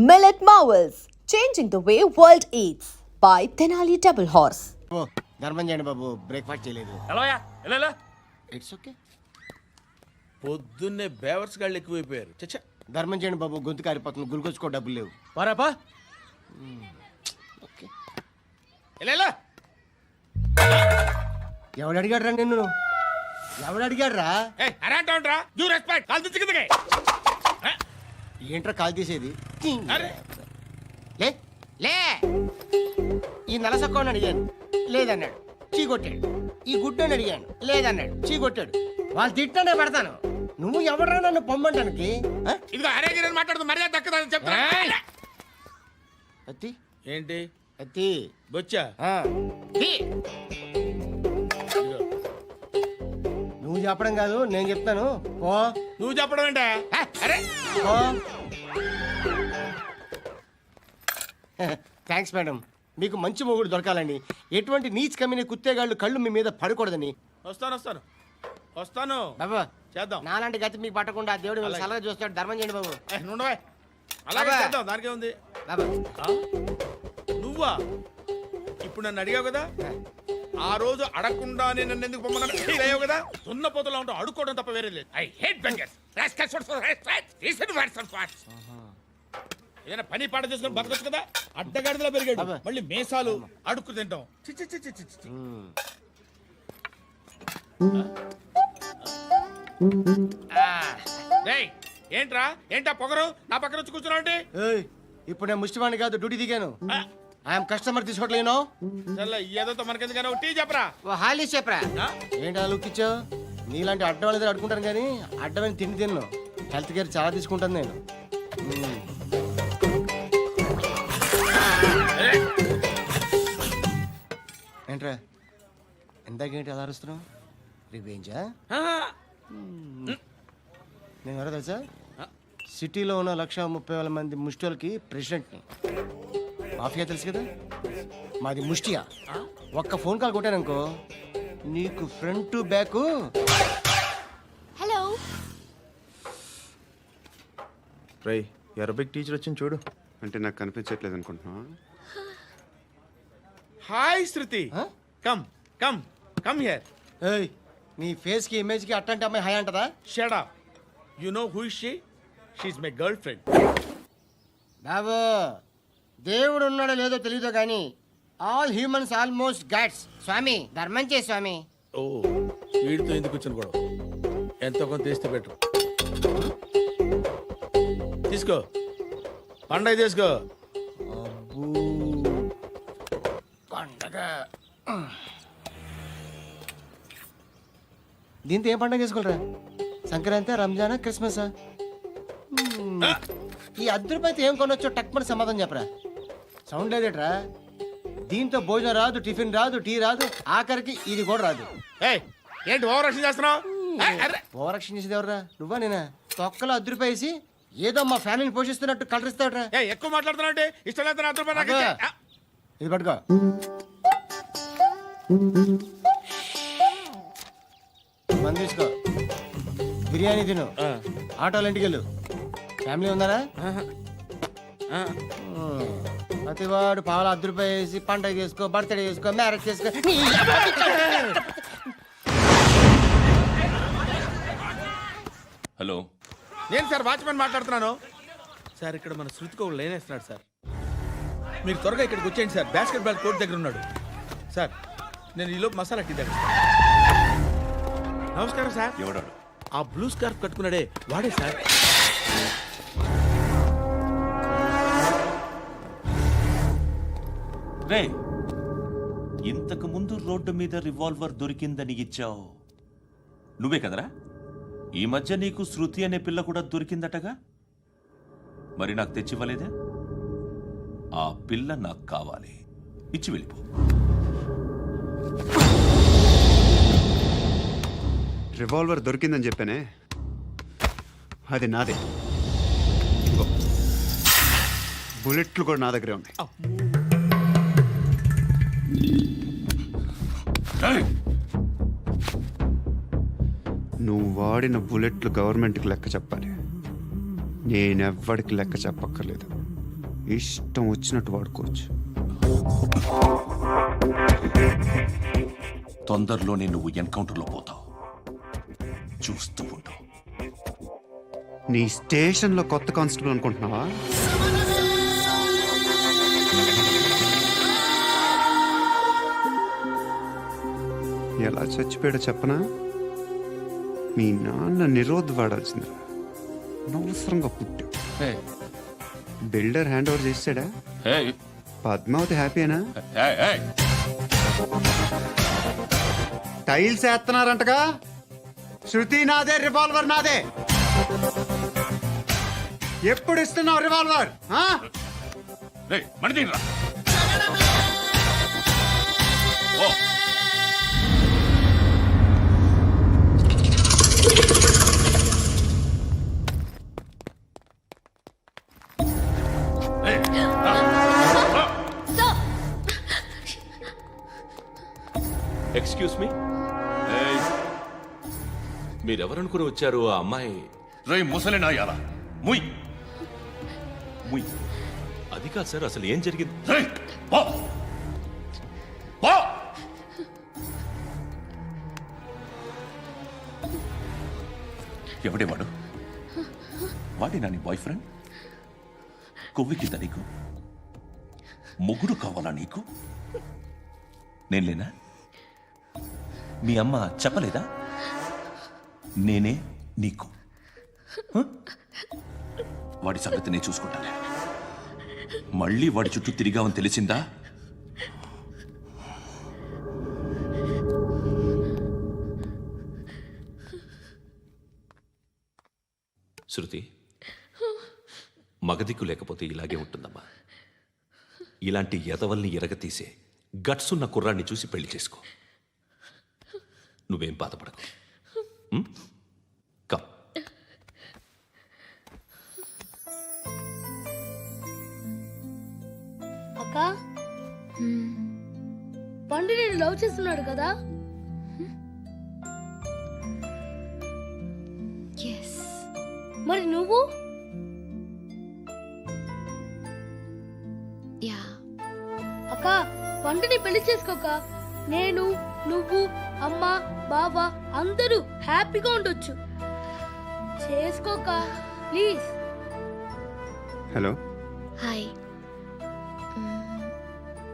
Millet Marvels, changing the way world eats by Tenali Double Horse. ఓ ధర్మం చేయండి బాబు, breakfast చేయలేదు. ఎలా ఇట్స్ ఓకే. పొద్దున్నే బేవర్స్ గాళ్ళు ఎక్కువైపోయారు. చచ్చా ధర్మం చేయండి బాబు, గొంతు కారిపోతుంది, గురికొచ్చుకో డబ్బులు లేవు. పారాపా ఓకే. ఎలా ఎవడు అడిగాడు రా నిన్ను? ఎవడు అడిగాడు రా? అరేంటా డ్యూ రెస్పెక్ట్ కాల్ తెచ్చి కిందకి. ఏంట్రా కాల్ తీసేది? అరే లే లే. ఈ నలసక్కని అడిగాను, లేదన్నాడు, చీ కొట్టాడు. ఈ గుడ్డని అడిగాను, లేదన్నాడు, చీ కొట్టాడు. వాళ్ళు తిట్టానే పడతాను. నువ్వు ఎవడరా నన్ను పొమ్మంటానికి? ఇదిగో అరే గిరని మాట్లాడుతూ మర్యాద దక్కదని చెప్తా. అత్తి ఏంటి అత్తి బొచ్చా? నువ్వు చెప్పడం కాదు, నేను చెప్తాను. ఓ నువ్వు చెప్పడం ఏంటా? అరే ఓ థ్యాంక్స్ మేడం. మీకు మంచి మొగుడు దొరకాలని, ఎటువంటి నీచ్ కమ్మిన కుత్తేగాళ్ళు కళ్ళు మీ మీద పడకూడదని. వస్తాను బాబా చేద్దాం. నాలాంటి గతి మీకు పట్టకుండా దేవుడు మిమ్మల్ని సలహా చూస్తాడు. ధర్మం చేయండి బాబు. నుండవే అలాగే అబ్బా. చేద్దాం, దానికే ఉంది. బాబా నువ్వా ఇప్పుడు నన్ను అడిగావు కదా, ఆ రోజు అడగకుండా నేను నన్ను ఎందుకు పొమ్మన్నా ఫీల్ అయ్యావు కదా. సున్న పోతలో ఉంటావు, అడుక్కోవడం తప్ప వేరే లేదు. I hate bangers. ఏదైనా పని పాట చేసుకొని బతకొచ్చు కదా. అడ్డగాడిలో పెరిగాడు, అబ్బా. మళ్ళీ మేసాలు అడుక్కు తింటాం. చి చి చి చి చి చి. రేయ్, ఏంటా పొగరు నా పక్కన వచ్చి కూర్చున్నావు అంటే? ఏయ్, ఇప్పుడు నేను ముష్టివాణి కాదు, డ్యూటీ దిగాను. ఐఎమ్ కస్టమర్ తీసుకోవట్లేను. ఏదో మనకెందుకైనా టీ చెప్పరా. ఓ హాలీ చెప్పరా. ఆ? ఏంటి అలా లుక్ ఇచ్చావు? నీలాంటి అడ్డం వాళ్ళ దగ్గర అడుకుంటాను కానీ అడ్డమైన తిండి తిన్ను. హెల్త్ కేర్ చాలా తీసుకుంటాను నేను. ఏంట్రా ఎందాకేంటి అలా అరుస్తున్నావు? రివేంజా? నేను ఎవరో తెలుసా? సిటీలో ఉన్న 130,000 మంది ముష్టిలకి ప్రెసిడెంట్ని. మాఫియా తెలుసు కదా, మాది ముష్టియా. ఒక్క ఫోన్ కాల్ కొట్టాననుకో, నీకు ఫ్రంట్ టు బ్యాక్. Hello. రై అరబిక్ టీచర్ వచ్చింది చూడు. అంటే నాకు కనిపించట్లేదు అనుకుంటున్నా. Hi Shruti, come come come here. ఏయ్, నీ ఫేస్ కి ఇమేజ్ కి అట్టంటే అమ్మాయి హై అంటదా? Shut up. You know who is she? She is my girlfriend. బాబు, దేవుడు ఉన్నాడో లేదో తెలియదు కానీ ఆల్ హ్యూమన్స్ ఆల్మోస్ట్ గాడ్స్. స్వామి ధర్మం చే స్వామి. ఓ, వీడితో ఎందుకు వచ్చిన గొడవ? ఎంతో కొంత తీస్తే పెట్టు. తీసుకో, పండగ తీసుకో. పండగ దీంతో ఏం పండగ చేసుకోరా? సంక్రాంతి, రంజానా, క్రిస్మసా? ఈ అద్దరిపైతే ఏం కొనొచ్చో టక్మని సమాధానం చెప్పరా. సౌండ్ లేదేట్రా? దీంతో భోజనం రాదు, టిఫిన్ రాదు, టీ రాదు, ఆఖరికి ఇది కూడా రాదు. ఏయ్, ఏంటి ఓవర్ రక్షణ చేస్తున్నావు? ఓవరక్షణ చేసేది ఎవరా? నువ్వా నేనా? తొక్కలో అద్దరిపేసి ఏదో మా ఫ్యామిలీని పోషిస్తున్నట్టు కలరిస్తాడ్రా. ఎక్కువ మాట్లాడుతున్నావు అంటే ఇష్టం లేదు. నా రూపాయలు నాకు ఇచ్చే. ఆ, ఇది పట్టుకో. మంది తీసుకో, బిర్యానీ తిను, ఆటోలు ఇంటికి వెళ్ళు. ఫ్యామిలీ ఉన్నారా? ప్రతివాడు పావులు ₹10 వేసి పండగ చేసుకో, బర్త్డే చేసుకో, మ్యారేజ్ చేసుకో. హలో, నేను సార్ వాచ్మెన్ మాట్లాడుతున్నాను. సార్ ఇక్కడ మన శృతికి ఒక లైన్ వేస్తున్నాడు సార్. మీరు త్వరగా ఇక్కడికి వచ్చేయండి సార్. బాస్కెట్ బాల్ కోర్ట్ దగ్గర ఉన్నాడు సార్. నేను ఈలోపు మసాలా టీ దగ్గర. నమస్కారం సార్. ఎవడాడు? ఆ బ్లూ స్కార్ఫ్ కట్టుకున్నాడే వాడే సార్. రే, ఇంతకు ముందు రోడ్డు మీద రివాల్వర్ దొరికిందని ఇచ్చావు నువ్వే కదరా? ఈ మధ్య నీకు శృతి అనే పిల్ల కూడా దొరికిందటగా, మరి నాకు తెచ్చివ్వలేదే? ఆ పిల్ల నాకు కావాలి, ఇచ్చి వెళ్ళిపో. రివాల్వర్ దొరికిందని చెప్పానే, అది నాదే. ఇదిగో, బుల్లెట్లు కూడా నా దగ్గరే ఉన్నాయి. నువ్వు వాడిన బుల్లెట్లు గవర్నమెంట్కి లెక్క చెప్పాలి. నేనెవ్వడికి లెక్క చెప్పక్కర్లేదు. ఇష్టం వచ్చినట్టు వాడుకోవచ్చు. తొందరలోనే నువ్వు ఎన్కౌంటర్లో పోతావు, చూస్తూ ఉండు. నీ స్టేషన్లో కొత్త కానిస్టేబుల్ అనుకుంటున్నావా? ఎలా చచ్చిపోయాడో చెప్పనా? మీ నాన్న నిరోధ్ వాడాల్సిందిరా, అనవసరంగా పుట్టావు. బిల్డర్ హ్యాండ్ ఓవర్ చేసాడా? పద్మావతి హ్యాపీనా? టైల్స్ వేస్తున్నారంటగా. శృతి నాదే, రివాల్వర్ నాదే. ఎప్పుడు ఇస్తున్నావు రివాల్వర్? ఎక్స్క్యూజ్ మీ, మీరెవరనుకుని వచ్చారు? ఆ అమ్మాయి రేయ్ ముసలి నాయాల, ముయ్ ముయ్. అది కాదు సార్, అసలు ఏం జరిగింది? రేయ్, పో. పో. ఎవడే వాడు? వాడి నీ బాయ్ ఫ్రెండ్? కొవ్వికింద నీకు మొగుడు కావాలా నీకు? నేను లేనా? మీ అమ్మ చెప్పలేదా? నేనే నీకు. హ? వాడి సంగతి నేను చూసుకుంటాను. మళ్ళీ వాడి చుట్టూ తిరిగావని తెలిసిందా? శృతి, మగదిక్కు లేకపోతే ఇలాగే ఉంటుందమ్మా. ఇలాంటి ఎదవల్ని ఎరగతీసే గట్స్ ఉన్న కుర్రాన్ని చూసి పెళ్లి చేసుకో. నువ్వేం బాధపడకు. కమ్. అక్క, పండు నేను లవ్ చేస్తున్నాడు కదా? మరి నువ్వు? అక్క, పండుని పెళ్లి చేసుకోక నేను, నువ్వు, అమ్మ, బావ అందరూ హ్యాపీగా ఉండొచ్చు. చేసుకోక ప్లీజ్. Hello, hi.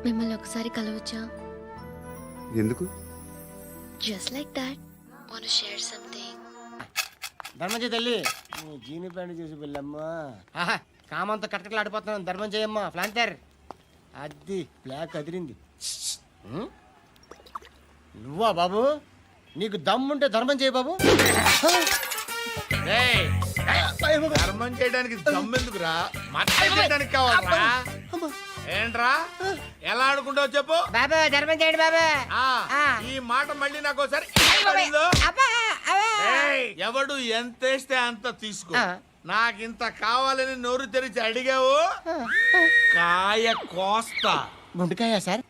మిమ్మల్ని ఒకసారి కలవచ్చా? ఎందుకు? Just like that. Want to share something. ధర్మంజయ తల్లి, నువ్వు జీని ప్యాంట్ చూసి వెళ్ళమ్మా. కామంతో కట్టకట్లు ఆడిపోతున్నాను. ధర్మం చేయమ్మా. ఫ్లాంతర్ అది బ్లాక్ అదిరింది. నువ్వా బాబు? నీకు దమ్ముంటే ధర్మం చేయి బాబు. ధర్మం చేయడానికి దమ్మెందుకురా? మట్టం చేయడానికి కావాలరా? ఏంట్రా ఎలా ఆడుకుంటావు చెప్పు బాబా. ధర్మం చేయండి బాబా. ఈ మాట మళ్ళీ నాకు ఒకసారి ఎవడు ఎంత వేస్తే అంత తీసుకో. నాకింత కావాలని నోరు తెరిచి అడిగావు, కాయ కోస్తా. గుండెకాయ సార్?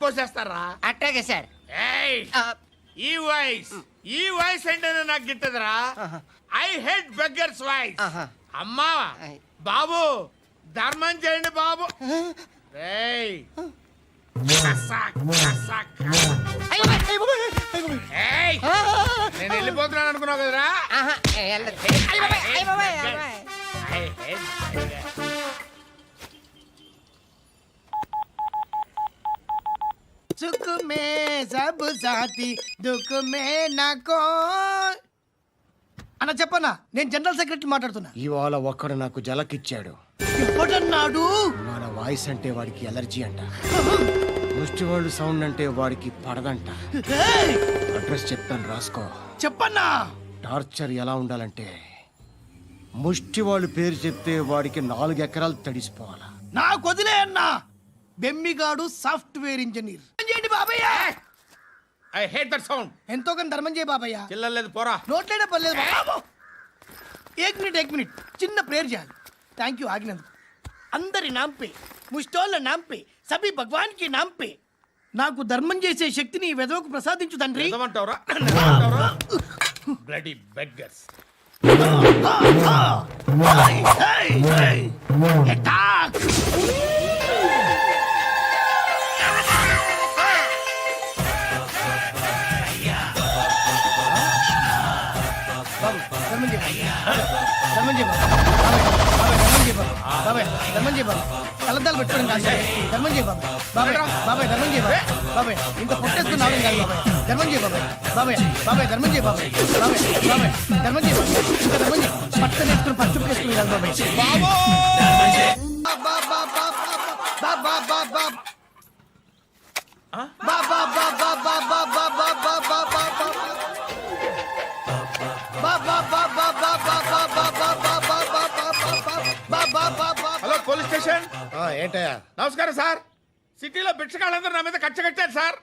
కోసేస్తారా? అట్టాగే సార్. ఈ వాయిస్ అంటేనే నాకు గిట్టదురా. I hate beggars voice. అమ్మా బాబు, ధర్మం చేయండి బాబు. ఏయ్, నేను వెళ్ళిపోతున్నాను అనుకున్నావు కదరా? సుఖ మే సబ్ సాథీ దుఃఖ మే నాకో. అన్న చెప్పన్నా, నేను జనరల్ సెక్రటరీ మాట్లాడుతున్నా. ఇవాళ ఒక్కడు నాకు జలకిచ్చాడు. ఎవడన్నాడు? మన వాయిస్ అంటే వాడికి ఎలర్జీ అంట. ముష్టి వాళ్ళు సౌండ్ అంటే వాడికి పడదంట. అడ్రస్ చెప్తాను, రాసుకో. చెప్పన్నా. టార్చర్ ఎలా ఉండాలంటే, ముష్టి వాళ్ళు పేరు చెప్తే వాడికి 4 ఎకరాలు తడిసిపోవాలా. నాకు వదిలే అన్నా. బెమ్మిగాడు సాఫ్ట్వేర్ ఇంజనీర్. చేయండి బాబయ్య. I hate that sound. ఎంతో కానీ ధర్మం చేయ బాబయ్య. చిల్లలేదు పోరా. నోట్లేనే పర్లేదు బాబు. ఏక్ మినిట్ చిన్న ప్రేయర్ చేయాలి. థ్యాంక్ యూ ఆగినందుకు. అందరి నాంపే, ముష్టోళ్ళ నాంపే, సభి భగవాన్ కి నాంపే నాకు ధర్మం చేసే శక్తిని ఈ వెధవకు ప్రసాదించు తండ్రి. Bloody beggars. అటాక్. బాబు ధర్మం చేయి ధర్మం చేయి బాబాయ్ ధర్మం చేయి బాబు కలద్దాలు పెట్టుకోవడం కాదు ధర్మం చేయి బాబు బాబాయ్ ధర్మం చేయి బాబాయ్ ఇంత పొట్టేసుకుని రావడం కాదు బాబాయ్ ధర్మం చేయి బాబాయ్ ధర్మం చేయి బాబాయ్ ధర్మం చేయి బాబాయ్ ఇంకా ధర్మం చేయి పట్టు వేసుకుని పచ్చుపు వేసుకుని కాదు హలో పోలీస్ స్టేషన్. ఏంటయ్యా? నమస్కారం సార్. సిటీలో భిక్షగాళ్ళందరూ నా మీద కచ్చ కట్టారు సార్.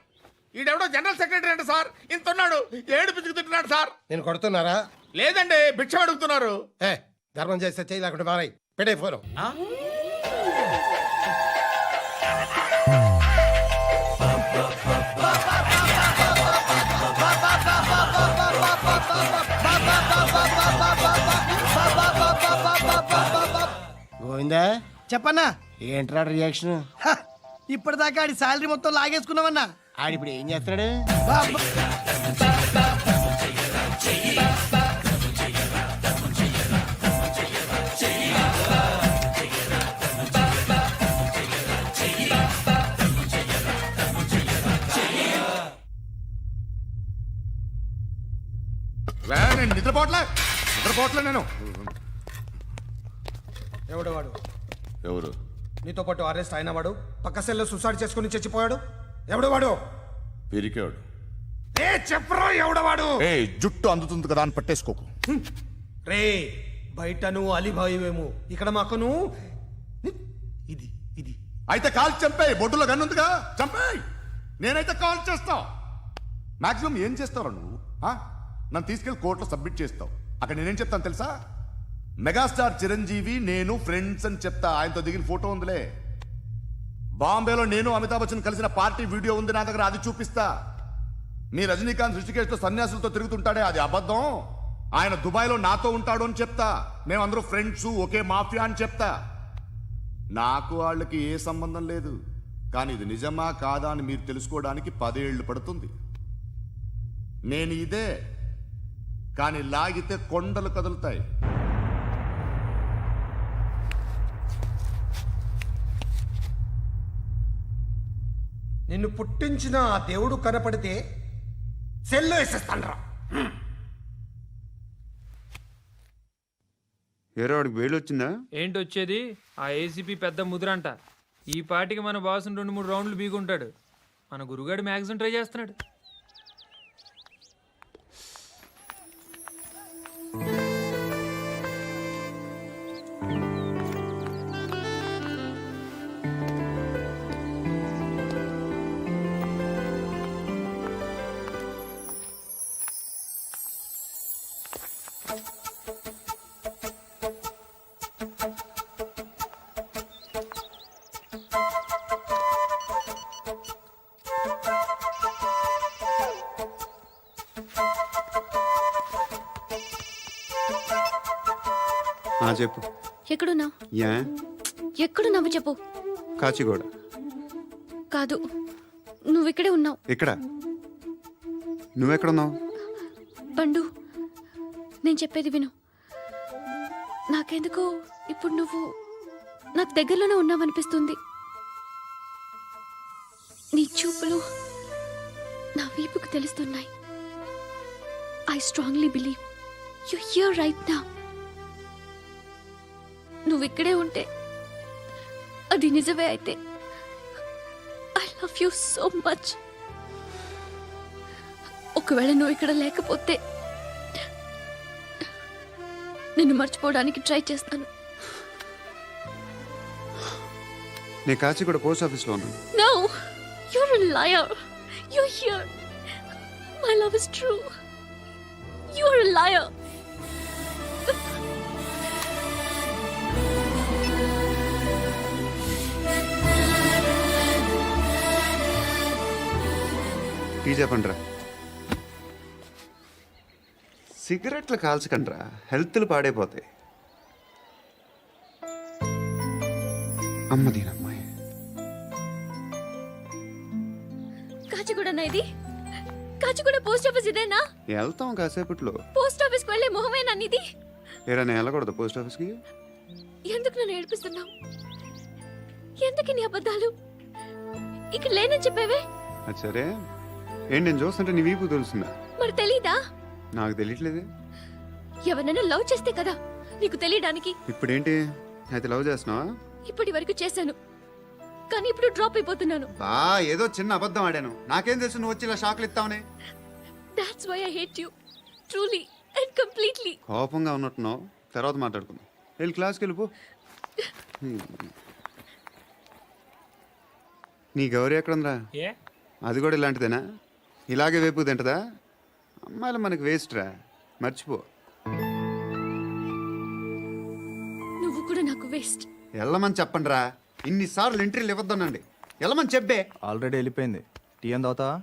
ఈడెవడో జనరల్ సెక్రటరీ అంట సార్. ఇంత ఉన్నాడు, ఏడు పిచ్చుకు తింటున్నాడు సార్. నేను కొడుతున్నారా? లేదండి, భిక్ష అడుగుతున్నారు. ధర్మం చేస్తే చేయి, లేకుంటే మారాయి. పెట్టే ఫోను. గోవిందా, చెప్పన్నా. ఏంట్రా రియాక్షన్? హ, ఇప్పటిదాకా ఆడి శాలరీ మొత్తం లాగేసుకున్నావన్నా. ఆడిప్పుడు ఏం చేస్తున్నాడు? నేను నిద్రపోవట్లే నేను. ఎవడు వాడు? ఎవరు? నీతో పాటు అరెస్ట్ అయిన వాడు, పక్క సెల్లో సూసైడ్ చేసుకుని చచ్చిపోయాడు. ఎవడు వాడు? పిరికాడు. చెప్పరా ఎవడవాడు? జుట్టు అందుతుంది కదా అని పట్టేసుకోకు. రే, బయట నువ్వు అలీబాయివేమో, ఇక్కడ మాకు నువ్వు ఇది ఇది. అయితే కాల్ చంపేయి. బొడ్డులో గన్నుందిగా, చంపేయి. నేనైతే కాల్ చేస్తా. మాక్సిమం ఏం చేస్తావు నువ్వు? నన్ను తీసుకెళ్లి కోర్టులో సబ్మిట్ చేస్తావు. అక్కడ నేనేం చెప్తాను తెలుసా? మెగాస్టార్ చిరంజీవి నేను ఫ్రెండ్స్ అని చెప్తా. ఆయనతో దిగిన ఫోటో ఉందిలే. బాంబేలో నేను అమితాబ్ బచ్చన్ కలిసిన పార్టీ వీడియో ఉంది నా దగ్గర, అది చూపిస్తా. మీ రజనీకాంత్ ఋషికేశ్తో సన్యాసులతో తిరుగుతుంటాడే, అది అబద్ధం. ఆయన దుబాయ్లో నాతో ఉంటాడు అని చెప్తా. మేమందరూ ఫ్రెండ్స్, ఒకే మాఫియా అని చెప్తా. నాకు వాళ్ళకి ఏ సంబంధం లేదు. కానీ ఇది నిజమా కాదా అని మీరు తెలుసుకోవడానికి 10 ఏళ్ళు పడుతుంది. నేను ఇదే, కానీ లాగితే కొండలు కదులుతాయి. నిన్ను పుట్టించిన ఆ దేవుడు కనపడితే సెల్లో వేసేస్తాన్రా. ఏరోడికి వేలు వచ్చిందా? ఏంటి వచ్చేది? ఆ ఏసీపీ పెద్ద ముద్రంట. ఈ పాటికి మన బాసును 2-3 రౌండ్లు బీగుంటాడు. మన గురుగాడు మ్యాక్సిమం ట్రై చేస్తున్నాడు. చెప్పు. ఎక్కడున్నావు? యా ఎక్కడున్నావు చెప్పు. కాచిగూడ. కాదు, నువ్వు ఇక్కడే ఉన్నావు. ఇక్కడ నువ్వెక్కడున్నావు? పండు, నేను చెప్పేది విను. నాకెందుకో ఇప్పుడు నువ్వు నాకు దగ్గరలోనే ఉన్నావనిపిస్తుంది. నీ చూపులు నా వీపుకు తెలుస్తున్నాయి. I strongly believe you here right now. నువ్వు ఇక్కడే ఉంటే అది నిజమే అయితే I love you so much. ఒకవేళ నువ్వు ఇక్కడ లేకపోతే నిన్ను మర్చిపోవడానికి ట్రై చేస్తాను. నేను కాచిగూడ పోస్ట్ ఆఫీస్లో ఉన్నాను. No, you're a liar. You're here. My love is true. You're a liar. Tea చెప్పండిరా. సిగరెట్లు కాల్చకండ్రా, హెల్త్లు పాడైపోతాయి. అమ్మ దీనమ్మాయి. కాచిగూడనా ఇది? కాచిగూడ పోస్ట్ ఆఫీస్ ఇదేనా? వెళ్తాం కాసేపట్లో. పోస్ట్ ఆఫీస్కి వెళ్ళే మొహమేనా ఇది? ఏరా నేను వెళ్ళకూడదు పోస్ట్ ఆఫీస్కి? ఎందుకు నన్ను ఏడిపిస్తున్నావు? ఎందుకు నీ అబద్ధాలు? ఇక్కడ లేనని చెప్పేవే. అది సరే, ఏంటి నేను చూస్తుంటే నీ వీపు తెలుస్తుందా? మరి తెలీదా? నాకు తెలియట్లేదే. ఎవరైనా లవ్ చేస్తే కదా నీకు తెలియడానికి. ఇప్పుడేంటి అయితే లవ్ చేస్తున్నావా? ఇప్పటి వరకు చేశాను, కానీ ఇప్పుడు డ్రాప్ అయిపోతున్నాను. ఏదో చిన్న అబద్ధం ఆడాను. నాకేం తెలుసు నువ్వు వచ్చి ఇలా షాక్లు ఇస్తావని. That's why I hate you truly and completely. కోపంగా ఉన్నట్టున్నావు, తర్వాత మాట్లాడుకుందాం. వెళ్ళి క్లాస్కి వెళ్ళిపో. నీ గౌరీ ఎక్కడుందా? అది కూడా ఇలాంటిదేనా? ఇలాగే వేపు తింటదా? అమ్మాయిలు మనకి వేస్ట్ రా, మర్చిపో. నువ్వు కూడా నాకు వేస్ట్. వెళ్ళమని చెప్పండి రా. ఇన్నిసార్లు ఎంట్రీలు ఇవ్వద్దనండి. వెళ్ళమని చెప్పే. ఆల్రెడీ వెళ్ళిపోయింది. టీ ఏం తాగుతావా?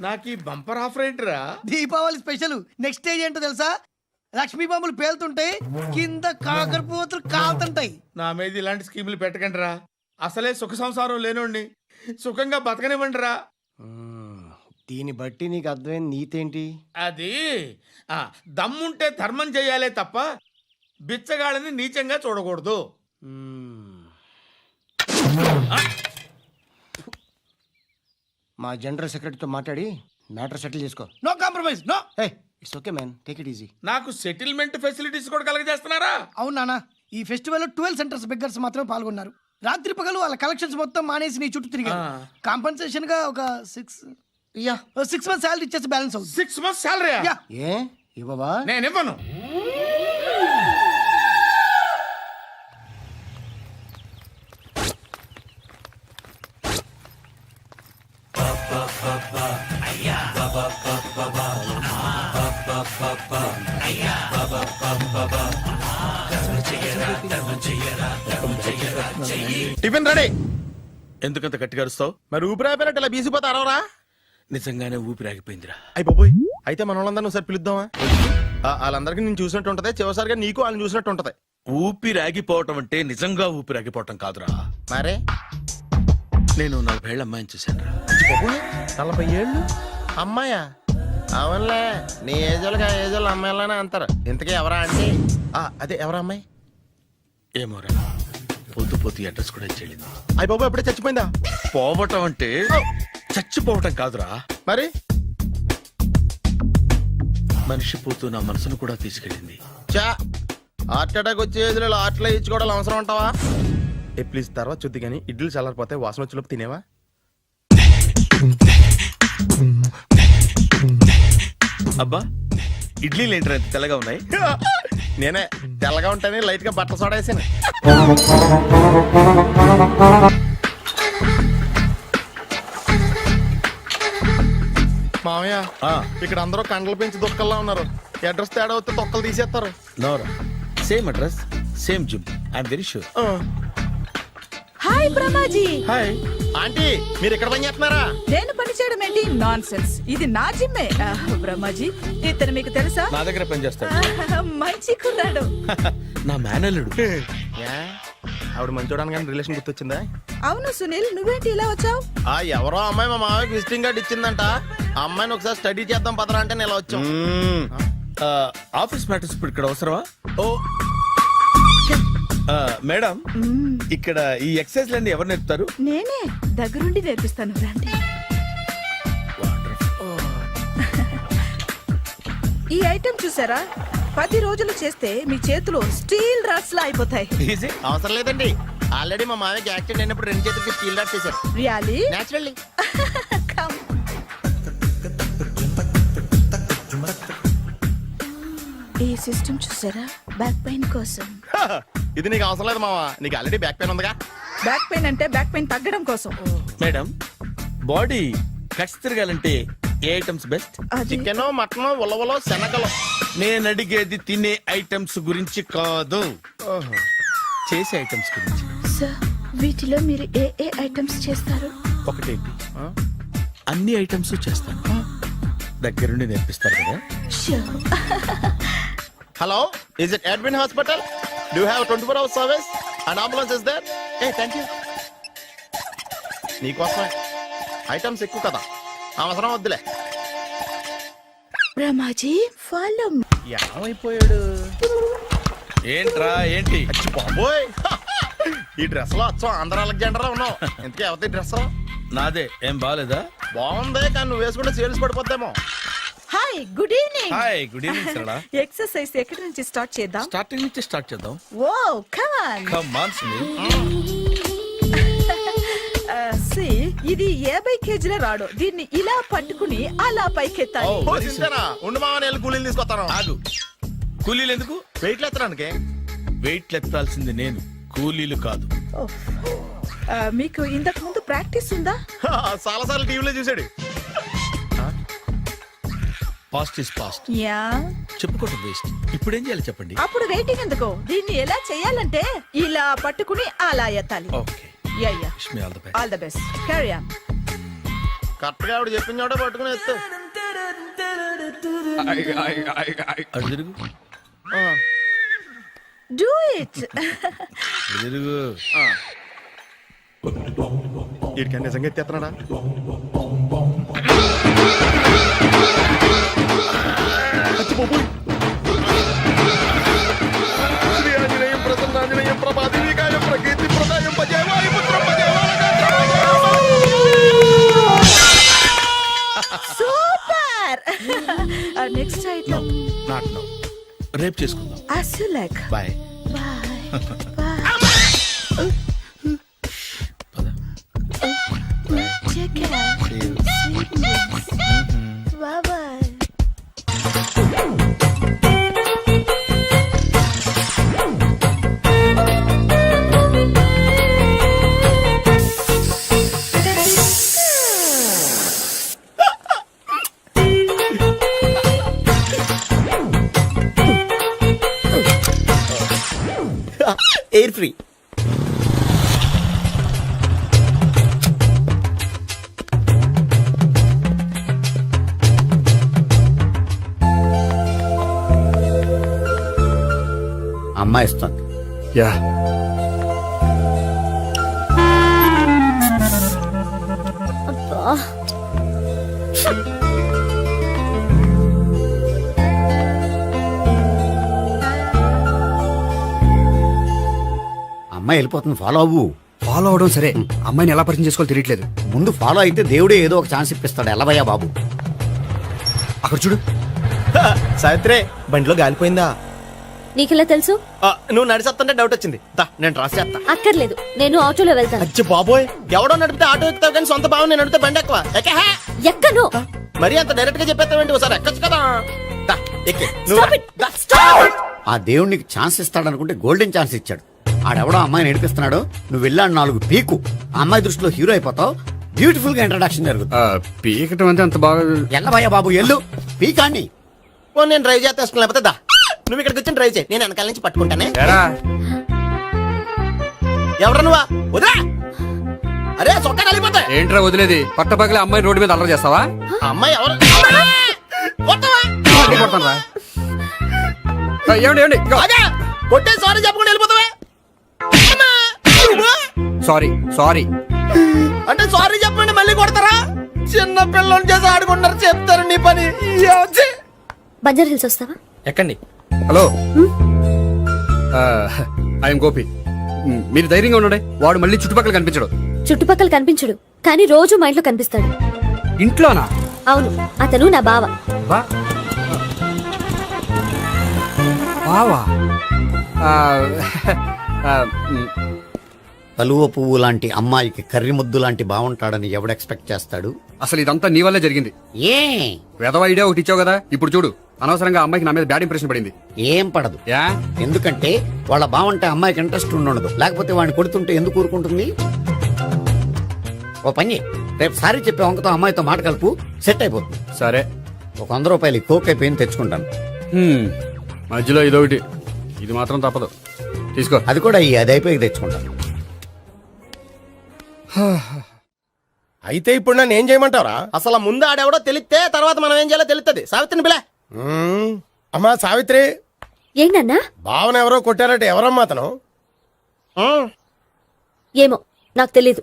నాకు ఈ బంపర్ ఆఫర్ ఏంటిరా? దీపావళి స్పెషల్. నెక్స్ట్ స్టేజ్ ఏంటో తెలుసా? లక్ష్మీ బాంబులు పేలుతుంటాయి, కింద కాకరపోతులు కాలుతుంటాయి. నా మీద ఇలాంటి స్కీములు పెట్టకండి రా. అసలే సుఖ సంసారం లేనోడిని సుఖంగా బతకనివ్వండి రా. దీన్ని బట్టి నీకు అర్థమైన నీతేంటి? అది దమ్ముంటే ధర్మం చెయ్యాలే తప్ప బిచ్చగాళ్ళని నీచంగా చూడకూడదు. మా జనరల్ సెక్రటరీతో మాట్లాడి మ్యాటర్ సెటిల్ చేసుకో. No compromise, no. It's okay man, take it easy. నాకు సెటిల్మెంట్ ఫెసిలిటీస్ కూడా కలగజేస్తున్నారా? అవును నాన్న, ఈ ఫెస్టివల్ లో 12 సెంటర్స్ బెగ్గర్స్ మాత్రమే పాల్గొన్నారు. రాత్రి పగలు వాళ్ళ కలెక్షన్స్ మొత్తం మానేసి నీ చుట్టూ తిరిగారు. కాంపన్సేషన్ గా ఒక 6 మంత్స్ సాలరీ ఇచ్చేసి బ్యాలెన్స్ అవుతుంది. 6 months సాలరీ? ఏ ఇవ్వవా? నేను ఇవ్వను. Tiffin ready. ఎందుకంత గట్టిగా అరుస్తావు? మరి ఊపిరాయిపోయినట్టు ఇలా బీసిపోతే అరవరా? నిజంగానే ఊపిరాగిపోయిందిరా. అయిపోయి అయితే మన వాళ్ళందరినీ ఒకసారి పిలుద్దామా? వాళ్ళందరికీ నేను చూసినట్టు ఉంటది, చివరిసారిగా నీకు వాళ్ళని చూసినట్టు ఉంటది. ఊపిరాగిపోవటం అంటే నిజంగా ఊపిరాగిపోవటం కాదురా. మరే నేను 40 ఏళ్ళ అమ్మాయిని చూశాను రా. 40 ఏళ్ళు అమ్మాయా? అవునులే, నీ ఏజోళ్ళకి ఆ ఏజోళ్ళు అమ్మాయిలానే అంటారు. ఇంతకీ ఎవరా అంటే? అదే ఎవరా అమ్మాయి? ఏమోరా, పొద్దు పొద్దు అడ్రస్ కూడా చెల్లింది. బాబు ఎప్పుడే చచ్చిపోయిందా? పోవటం అంటే చచ్చిపోవటం కాదురా, మరి మనిషి పోతూ నా మనసును కూడా తీసుకెళ్ళింది. చా హార్ట్ అటాక్ వచ్చే ఏజ్లో హార్ట్లో ఇచ్చుకోవడం అవసరం ఉంటావా? ప్లీజ్ తర్వాత చూద్ది కానీ ఇడ్లీలు చల్లారిపోతే వాసన వచ్చేలోపు తినేవా? అబ్బా, ఇడ్లీలు ఏంటి అంత తెల్లగా ఉన్నాయి? నేనే తెల్లగా ఉంటానే లైట్ గా బట్టలు సోడేసాను. మామయ్య, ఇక్కడ అందరూ కండలు పెంచి దుక్కల్లా ఉన్నారు. అడ్రస్ తేడా వస్తే తొక్కలు తీసేస్తారు. నోరా, same address same gym. I'm very sure. Hi Brahmaji. Hi aunty, మీరు ఇక్కడ పని చేస్తున్నారా? నేను పని చేయడం ఏంటి? Nonsense. ఇది నా జిమ్మే. బ్రహ్మాజీ, ఇతను మీకు తెలుసా? నా దగ్గర పని చేస్తాడు. మంచి కుర్రాడు. నా మేనల్లుడు. ఆవిడ మంచి చూడడానికి రిలేషన్ గుర్తొచ్చిందా? అవును సునీల్, నువ్వేంటి ఇలా వచ్చావు? ఎవరో అమ్మాయి మా మామయ్యకి విజిటింగ్ కార్డు ఇచ్చిందంట. ఆ అమ్మాయిని ఒకసారి స్టడీ చేద్దాం పదరా అంటే నేను ఇలా వచ్చాం. ఆఫీస్ మ్యాటర్స్ ఇప్పుడు ఇక్కడ అవసరమా? ఓ మేడం, ఇక్కడ ఈ ఎక్సర్సైజ్ లన్నీ ఎవరు నేర్పుతారు? నేనే దగ్గరుండి నేర్పిస్తాను, రండి. ఈ ఐటెం చూసారా? 10 రోజులు చేస్తే మీ చేతులు స్టీల్ రాట్స్ లా అయిపోతాయి. అవసరం లేదండి, ఆల్రెడీ మా మామయ్యకి యాక్సిడెంట్ అయినప్పుడు 2 చేతులకి స్టీల్ డాట్ చేశారు. రియల్లీ? నేచురల్లీ. ఈ సిస్టమ్ చూసారా? బ్యాక్ పెయిన్ కోసం. ఇది నీకు అవసరం లేదు మావా, నీకు ఆల్రెడీ బ్యాక్ పెయిన్ ఉందిగా. బ్యాక్ పెయిన్ అంటే బ్యాక్ పెయిన్ తగ్గడం కోసం. మేడం, బాడీ కట్స్ తిరగాలంటే ఏ ఐటమ్స్ బెస్ట్? అది చికెన్, మటన్, ఉలవలో, శనగలు. నేను అడిగేది తినే ఐటమ్స్ గురించి కాదు, చేసే ఐటమ్స్ గురించి. సార్, వీటిలో మీరు ఏ ఏ ఐటమ్స్ చేస్తారు? ఒకటేంటి, అన్ని ఐటమ్స్ చేస్తాను. దగ్గరుండి నేర్పిస్తారు కదా. Sure. Hello, is it admin hospital? Do have 24 hours service and ambulance is there? ఏ థ్యాంక్ యూ. నీకోసమే ఐటమ్స్ ఎక్కువ కదా, అవసరం వద్దులే. రమాజీ, ఫాలో. ఏమైపోయాడు? ఏంట్రా ఏంటి? బాబోయ్, ఈ డ్రెస్ లో అచ్చం ఆంధ్ర అలెగ్జాండర్ ఉన్నావు. ఇంతకీ ఎవరి డ్రెస్? నాదే. ఏం బాగాలేదా? బాగుంది, కానీ నువ్వు వేసుకుంటే సేల్స్ పడిపోద్దేమో. Hi, good evening. Hi, good evening Sarala. Exercise ఎక్కడి నుంచి స్టార్ట్ చేద్దాం? స్టార్టింగ్ నుంచి స్టార్ట్ చేద్దాం. Oh, come on. Come on Sunil. ఇది 50 కేజీల రాడు. దీన్ని ఇలా పట్టుకుని అలా పైకెత్తాలి. Oh. ఓ, సింతేనా? ఉండు మామ, నేను కూలీలు తీసుకొస్తాను. ఆగు. కూలీలు ఎందుకు? వెయిట్లు ఎత్తడానికి. వెయిట్ ఎత్తాల్సింది నేను, కూలీలు కాదు. మీకు ఇంతకు ముందు ప్రాక్టీస్ ఉందా? చాలా సార్లు టీవీలో చూసాడు. Past is past, yeah. చెప్పుకోవడం వేస్ట్. ఇప్పుడు ఏం చేయాలి చెప్పండి. అప్పుడు వెయిటింగ్ ఎందుకు? దీన్ని ఎలా చేయాలంటే ఇలా పట్టుకుని అలా ఎత్తాలి. Okay, ya ya. Wish me all the best. All the best. Carry on. Correct గా ఆవిడ చెప్పిన చోట పట్టుకుని ఎత్తు. అటు తిరుగు, డూ ఇట్. అటు తిరుగు. వీడికి నిజంగా ఎత్తేస్తున్నాడా? శ్రీ ఆంజనేయం ప్రసన్నాంజనేయం ప్రభాదివికాయం ప్రకీర్తి ప్రదాయం భజేవాయు పుత్రం super. Next item. Not now, రేపు చేసుకుందాం. as you like. Bye. Bye. Bye. Take care. Sweet dreams. Bye bye. Air free. అమ్మాయి ఇస్తుంది. యా, అమ్మాయి వెళ్ళిపోతుంది, ఫాలో అవ్వు. ఫాలో అవడం సరే, అమ్మాయిని ఎలా పరిచయం చేసుకోవాలో తెలియట్లేదు. ముందు ఫాలో అయితే దేవుడే ఏదో ఒక ఛాన్స్ ఇప్పిస్తాడు. ఎలవయ్యా బాబు. అక్కడ చూడు. సావిత్రి, బండిలో గాలిపోయిందా? నీకెలా తెలుసు? నువ్వు నడిచేస్తుంటే డౌట్ వచ్చింది. దా, నేను డ్రాస్ చేస్తా. అక్కర్లేదు, నేను ఆటోలో వెళ్తాను. అచ్చి బాబోయ్, ఎవడో నడిపితే ఆటో ఎక్కుతావు కానీ సొంత భావం నేను నడిపితే బండి ఎక్కువ. ఎక్కను. మరి అంత డైరెక్ట్ గా చెప్పేస్తావేంటి? ఒకసారి ఎక్కొచ్చు కదా. దా, ఎక్కే. Stop it. దా. ఆ దేవుడికి ఛాన్స్ ఇస్తాడనుకుంటే గోల్డెన్ ఛాన్స్ ఇచ్చాడు. ఆడెవడో అమ్మాయిని నడిపిస్తున్నాడు, నువ్వు వెళ్ళాడు 4 పీకు. ఆ అమ్మాయి దృష్టిలో హీరో అయిపోతావు. బ్యూటిఫుల్ గా ఇంట్రడక్షన్ జరుగుతుంది. పీకటం అంటే అంత బాగా. ఎల్లవయ్యా బాబు, ఎల్లు పీకాన్ని. ఓ, నేను డ్రైవ్ చేస్తాను. లేకపోతే దా, నువ్వు ఇక్కడికి వచ్చి డ్రైవ్ చేయి, నేను వెనకాల నుంచి పట్టుకుంటానే. ఎవరు నువ్వా? వదిలా. అరే, చొక్కా కలిపోతా. ఏంట్రా వదిలేది? పట్టపగలే అమ్మాయి రోడ్డు మీద అల్లరి చేస్తావా? అమ్మాయి ఎవరు? కొడతాను. ఏమండి కొట్టే సారీ చెప్పకుండా వెళ్ళిపోతావా? సారీ సారీ అంటే సారీ చెప్పండి మళ్ళీ కొడతారా? చిన్న పిల్లలు చేసి ఆడుకుంటారు, చెప్తారు నీ పని. బంజారా హిల్స్ వస్తావా? ఎక్కండి. Hello, I'm Gopi. మీరు ధైర్యంగా ఉండండి. వాడు మళ్ళీ చుట్టుపక్కల కనిపించడు. చుట్టుపక్కల కనిపించడు, కానీ రోజు మా ఇంట్లో కనిపిస్తాడు. ఇంట్లోనా? అవును, అతను నా బావ. బావా? కలువ పువ్వు లాంటి అమ్మాయికి కర్రి ముద్దు లాంటి బాగుంటాడని ఎవడు ఎక్స్పెక్ట్ చేస్తాడు? అసలు ఇదంతా నీ వల్లే జరిగింది. ఏ వెధవ ఐడియా ఒకటి ఇచ్చావు కదా, ఇప్పుడు చూడు. అనవసరంగా అమ్మాయికి నా మీద బ్యాడ్ ఇంప్రెషన్ పడింది. ఏం పడదు. ఎందుకంటే వాళ్ళ బావంటే అమ్మాయికి ఇంట్రెస్ట్ ఉండదు. లేకపోతే వాడిని కొడుతుంటే ఎందుకు ఊరుకుంటుంది? ఓ పని, రేపు సారీ చెప్పే వంకతో అమ్మాయితో మాట కలుపు, సెట్ అయిపోతుంది. సరే, ఒక 100 రూపాయలు కోక్ అయిపోయింది తెచ్చుకుంటాను. మధ్యలో ఇదొకటి, ఇది మాత్రం తప్పదు. తీసుకో. అది కూడా అది అయిపోయి తెచ్చుకుంటాను. అయితే ఇప్పుడు నన్ను ఏం చేయమంటావరా? అసలు ముందు ఆడెవడో తెలిస్తే తర్వాత మనం ఏం చేయాలో తెలుస్తుంది. సావిత్రిని పిల్ల. అమ్మా సావిత్రి. ఏంటన్నా? భావన ఎవరో కొట్టారట, ఎవరమ్మా అతను? ఏమో నాకు తెలీదు.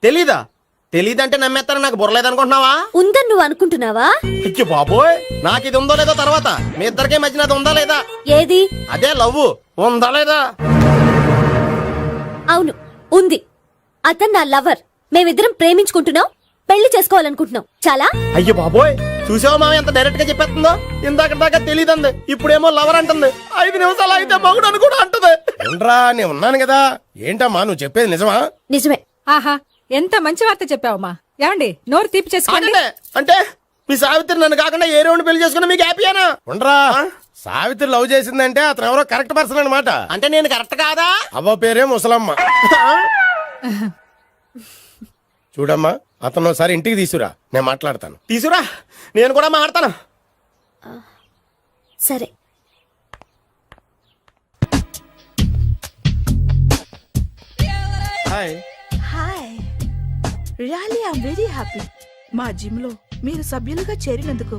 తెలీదా? తెలీదంటే నమ్మేస్తారని నాకు బుర్రలేదనుకుంటున్నావా? ఉందని నువ్వు అనుకుంటున్నావా? అయ్యో బాబోయ్, నాకు ఇది ఉందో లేదో తర్వాత. మీ ఇద్దరికే మధ్యన అది ఉందా లేదా? ఏది? అదే లవ్ ఉందా లేదా? అవును, ఉంది. అతను నా లవర్. మేమిద్దరం ప్రేమించుకుంటున్నాం, పెళ్లి చేసుకోవాలనుకుంటున్నాం. చాలా. అయ్యో బాబోయ్, చూసావా మామ ఎంత డైరెక్ట్ గా చెప్పేస్తుందో? ఇందాక దాకా తెలియదండి, ఇప్పుడేమో లవర్ అంటుంది. 5 నిమిషాలు అయితే మగుడు అని కూడా అంటుంది. ఏంట్రా, నేను ఉన్నాను కదా. ఏంటమ్మా నువ్వు చెప్పేది నిజమా? నిజమే. ఆహా, ఎంత మంచి వార్త చెప్పావమ్మా. ఏమండి, నోరు తీపి చేసుకోండి. అంటే మీ సావిత్రి నన్ను కాకుండా ఏ రౌండ్ పెళ్లి చేసుకున్నా మీకు హ్యాపీయేనా? ఉండరా, సావిత్రి లవ్ చేసిందంటే అతను ఎవరో కరెక్ట్ పర్సన్ అనమాట. అంటే నేను కరెక్ట్ కాదా? అవ్వ పేరే ముసలమ్మ. చూడమ్మా, అతను ఒకసారి ఇంటికి తీసుకురా, నేను మాట్లాడతాను. తీసుకురా, నేను కూడా మాట్లాడతాను. సరే. Hi. Hi, really I'm very happy. మా జిమ్ లో మీరు సభ్యులుగా చేరినందుకు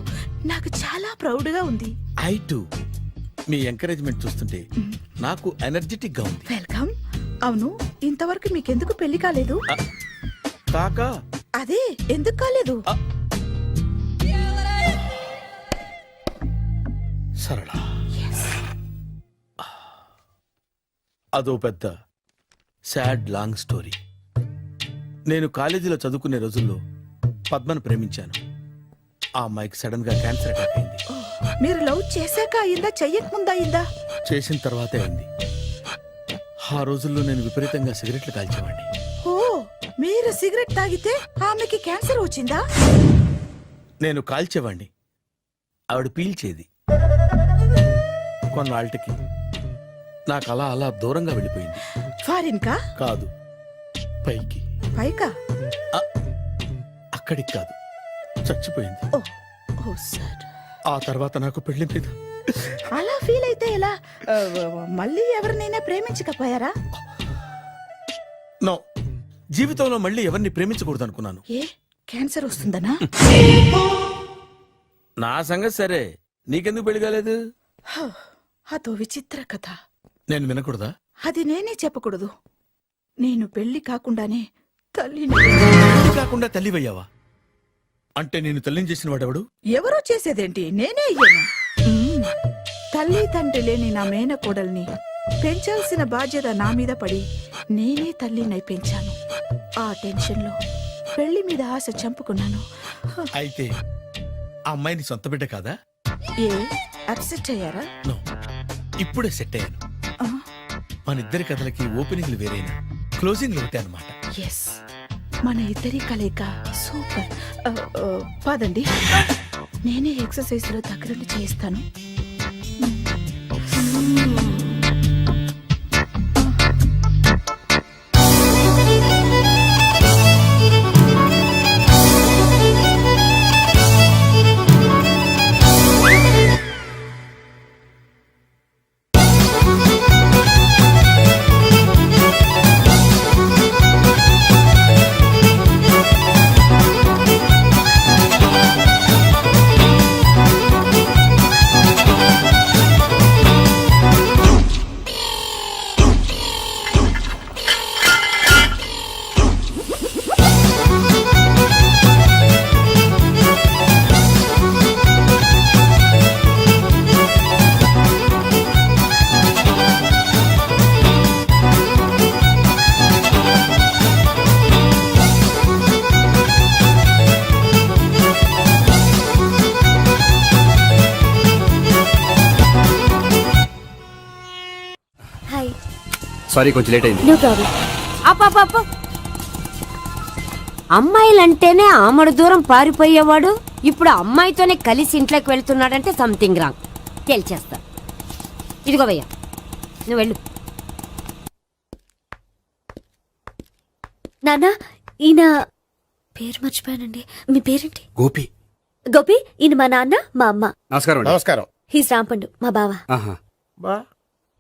నాకు చాలా ప్రౌడ్ గా ఉంది. I to. మీ ఎంకరేజ్మెంట్ చూస్తుంటే నాకు ఎనర్జెటిక్ గా ఉంది. వెల్కమ్. అవును, ఇంతవరకు మీకెందుకు పెళ్లి కాలేదు? కాకా, అదే ఎందుకు కాలేదు? సరళ, అదో పెద్ద సాడ్ లాంగ్ స్టోరీ. నేను కాలేజీలో చదువుకునే రోజుల్లో పద్మను ప్రేమించాను. ఆ అమ్మాయికి సడన్ గా క్యాన్సర్ అటాక్ అయింది. మీరు లవ్ చేశాక అయిందా, చెయ్యక ముందా అయిందా? చేసిన తర్వాతే అయింది. ఆ రోజుల్లో నేను విపరీతంగా సిగరెట్లు కాల్చేవాడిని. ఓ, మీరు సిగరెట్ తాగితే ఆమెకి క్యాన్సర్ వచ్చిందా? నేను కాల్చేవాణ్ణి, ఆవిడ పీల్చేది. కొన్నాళ్ళకి నాకు అలా అలా దూరంగా వెళ్ళిపోయింది. ఫారిన్ కా? కాదు, పైకి. పైకా? అక్కడికి కాదు, చచ్చిపోయింది. ఓ సార్. ఆ తర్వాత నాకు పెళ్లి మీద. అలా ఫీల్ అయితే ఎలా? మళ్ళీ ఎవరినైనా ప్రేమించకపోయారా? నో, జీవితంలో మళ్ళీ ఎవరిని ప్రేమించకూడదు అనుకున్నాను. ఏ, క్యాన్సర్ వస్తుందనా? నా సంగతి సరే, నీకెందుకు పెళ్లి కాలేదు? అదో విచిత్ర కథ. నేను వినకూడదా? అది నేనే చెప్పకూడదు. నేను పెళ్లి కాకుండానే తల్లిని. పెళ్లి కాకుండా తల్లివయ్యావా? అంటే నేను తల్లిని చేసిన వాడెవడు? ఎవరో చేసేదేంటి, నేనే అయ్యాను. తల్లి తండ్రి లేని నా మేనకోడల్ని పెంచాల్సిన బాధ్యత నా మీద పడి నేనే తల్లినై పెంచాను. ఆ టెన్షన్ లో పెళ్లి మీద ఆశ చంపుకున్నాను. అయితే ఆ అమ్మాయిని సొంత బిడ్డ కాదా? ఏ, అప్సెట్ అయ్యారా? నో, ఇప్పుడే సెట్ అయ్యాను. మన ఇద్దరి కథలకి ఓపెనింగ్లు వేరైనా క్లోజింగ్లు ఒకటే అన్నమాట. ఎస్, మన ఇద్దరి కలయిక సూపర్. పదండి, నేనే ఎక్సర్సైజ్ లో దగ్గరుండి చేయిస్తాను. సారీ, కొంచెం లేట్ అయింది. No problem. అమ్మాయిలంటేనే ఆమడు దూరం పారిపోయేవాడు ఇప్పుడు అమ్మాయితోనే కలిసి ఇంట్లోకి వెళ్తున్నాడంటే సంథింగ్ రాంగ్. తేల్చేస్తా. ఇదిగో భయ్యా, నువ్వు వెళ్ళు. నాన్న, ఈయన పేరు మర్చిపోయానండి. మీ పేరేంటి? గోపి. గోపి, ఈయన మా నాన్న, మా అమ్మ. నమస్కారం అండి. నమస్కారం. హీస్ రాంపండు, మా బావ. ఆహా.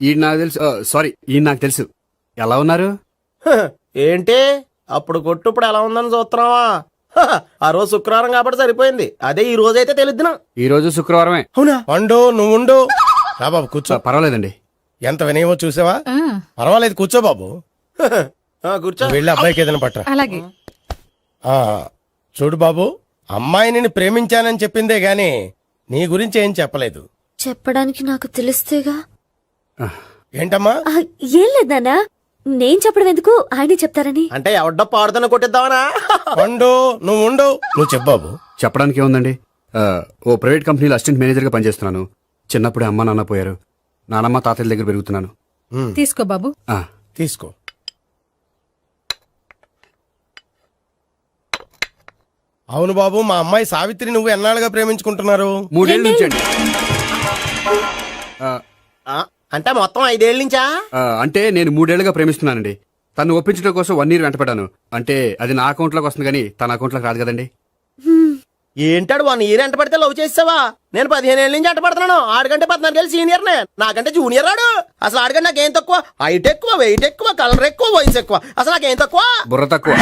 ఈయన నాకు తెలుసు. సారీ, ఈయన నాకు తెలుసు. ఎలా ఉన్నారు? ఏంటి అప్పుడు కొట్టు ఇప్పుడు ఎలా ఉందని చూస్తున్నావా? ఆ రోజు శుక్రవారం కాబట్టి సరిపోయింది. అదే ఈ రోజు అయితే తెలుద్దునా. ఈ రోజు శుక్రవారమే. అవునా? వండు నువ్వుండు. రా బాబు కూర్చో. పర్వాలేదండి. ఎంత వినయమో చూసావా? పర్వాలేదు కూర్చో బాబు. కూర్చో. వెళ్ళి అబ్బాయికి ఏదైనా పట్టరా. అలాగే. చూడు బాబు, అమ్మాయి నిన్ను ప్రేమించానని చెప్పిందే గాని నీ గురించి ఏం చెప్పలేదు. చెప్పడానికి నాకు తెలిస్తేగా. ఏంటమ్మా? ఏం లేదు నాన్న, నేను చెప్పడం ఎందుకు, ఆయనే చెప్తారని. అంటే ఎవడ్డో పాడుతున్న కొట్టిద్దామనా? వండు నువ్వు చెప్పు బాబు. చెప్పడానికి ఏముందండి, ఓ ప్రైవేట్ కంపెనీలో అసిస్టెంట్ మేనేజర్గా పనిచేస్తున్నాను. చిన్నప్పుడే అమ్మ నాన్న పోయారు. నానమ్మ తాతయ్య దగ్గర పెరుగుతున్నాను. తీసుకో బాబు. తీసుకో. అవును బాబు, మా అమ్మాయి సావిత్రి నువ్వు ఎన్నాళ్ళుగా ప్రేమించుకుంటున్నారు? 3 ఏళ్ళ నుంచి అండి. అంటే మొత్తం 5 ఏళ్ళ నుంచా? అంటే నేను 3 ఏళ్లుగా ప్రేమిస్తున్నానండి. తను ఒప్పించడం కోసం 1 year వెంటపడ్డాను. అంటే అది నా అకౌంట్లోకి వస్తుంది కానీ తన అకౌంట్లోకి రాదు కదండి. ఏంటాడు 1 year ఎంట పడితే లవ్ చేసావా? నేను 15 ఏళ్ళ నుంచి ఎంట పడుతున్నాను. ఆడికంటే 14 ఏళ్ళు సీనియర్నే, నాకంటే జూనియర్ ఆడు. అసలు ఆడికంటే నాకేం తక్కువ? హైట్ ఎక్కువ, వెయిట్ ఎక్కువ, కలర్ ఎక్కువ, వయసు ఎక్కువ. అసలు నాకేం తక్కువ? బుర్ర తక్కువ.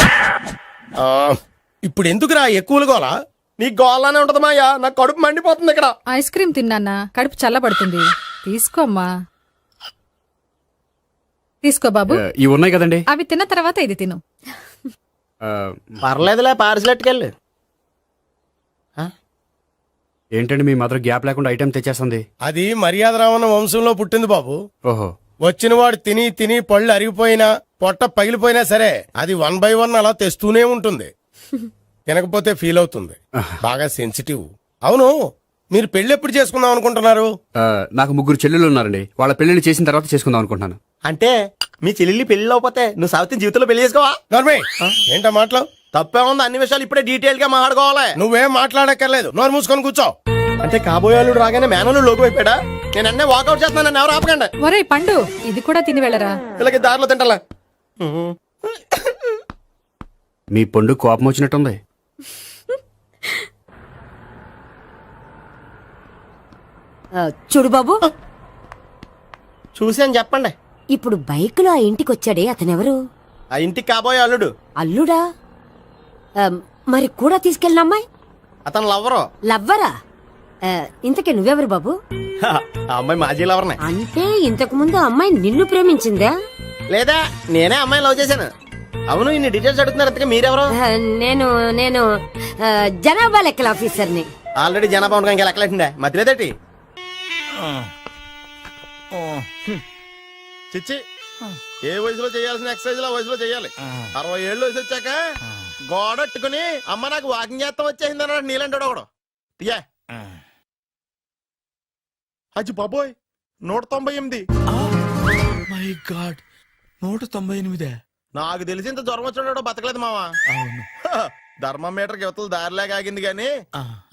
ఇప్పుడు ఎందుకురా ఎక్కువలు గోలా? నీకు గోలానే ఉంటది మాయా. నాకు కడుపు మండిపోతుంది ఇక్కడ. ఐస్ క్రీమ్ తిన్నానా, కడుపు చల్లబడుతుంది. తీసుకోమ్మా. తీసుకో బాబు. ఇవి ఉన్నాయి కదండి. అవి తిన్న తర్వాత ఇది తిను. పర్లేదులే, పార్సిలెట్టుకెళ్ళి. ఏంటండి మీ మదర్ గ్యాప్ లేకుండా ఐటెం తెచ్చేస్తుంది? అది మర్యాద రావణ వంశంలో పుట్టింది బాబు. ఓహో. వచ్చిన వాడు తిని తిని పళ్ళు అరిగిపోయినా పొట్ట పగిలిపోయినా సరే అది 1 by 1 అలా తెస్తూనే ఉంటుంది. తినకపోతే ఫీల్ అవుతుంది. బాగా సెన్సిటివ్. అవును, మీరు పెళ్లి ఎప్పుడు చేసుకుందాం అనుకుంటున్నారు? నాకు 3 చెల్లెళ్ళు ఉన్నారండి. వాళ్ళ పెళ్లిళ్ళు చేసిన తర్వాత చేసుకుందాం అనుకుంటున్నాను. అంటే మీ చెల్లెల్ని పెళ్లి లేకపోతే నువ్వు సావిత్రి జీవితంలో పెళ్లి చేసుకోవా? ఏంటో మాటలు తప్పే ఉంది. అన్ని విషయాలు ఇప్పుడే డీటెయిల్ గా మాట్లాడుకోవాలి. నువ్వేం మాట్లాడక్కర్లేదు, నోరు మూసుకొని కూర్చో. అంటే కాబోయేవాళ్ళు రాగానే మేనలు లోకి అయిపోయాడా? నేను అన్నీ వాకౌట్ చేస్తున్నాను, నన్ను ఎవరు ఆపకండి. ఒరే పండు, ఇది కూడా తిని వెళ్ళరా. వీళ్ళకి దారిలో తింటలా. మీ పండు కోపం వచ్చినట్టుంది. చూడు బాబు, చూసాను చెప్పండి. ఇప్పుడు బైక్ లో ఆ ఇంటికి వచ్చాడే అతనెవరు? ఆ ఇంటికి కాబోయే అల్లుడు. అల్లుడా? మరి కూడా తీసుకెళ్ళిన అమ్మాయి? అతను లవ్వరు. లవ్వరా? ఇంతకీ నువ్వెవరు బాబు? ఆ అమ్మాయి మాజీ లవర్నే. అంటే ఇంతకు ముందు అమ్మాయి నిన్ను ప్రేమించిందా? లేదా నేనే అమ్మాయి లవ్ చేశాను. అవును, ఇన్ని డీటెయిల్స్ అడుగుతున్నారు. అంతగా మీరెవరు? నేను నేను జనాభా లెక్కల ఆఫీసర్ని. ఆల్రెడీ జనాభా ఉండగా ఇంకా లెక్కలేటండే మధ్యలేదేటి? చిచ్చి, ఏ వయసులో చేయాల్సిన ఎక్సర్సైజ్ ఆ వయసులో చేయాలి. 60 ఏళ్ళు వయసు వచ్చాక గోడట్టుకుని అమ్మ నాకు వాకింగ్ చేస్తాం వచ్చేసింది అన్నాడు నీలంటాడు ఒకడు. తీయా అచ్చి బాబోయ్, 198. My God, 198. నాకు తెలిసి ఇంత జ్వరం వచ్చాడో బతకలేదు మావా. ధర్మమీటర్ యువతలు దారిలాగా ఆగింది గానీ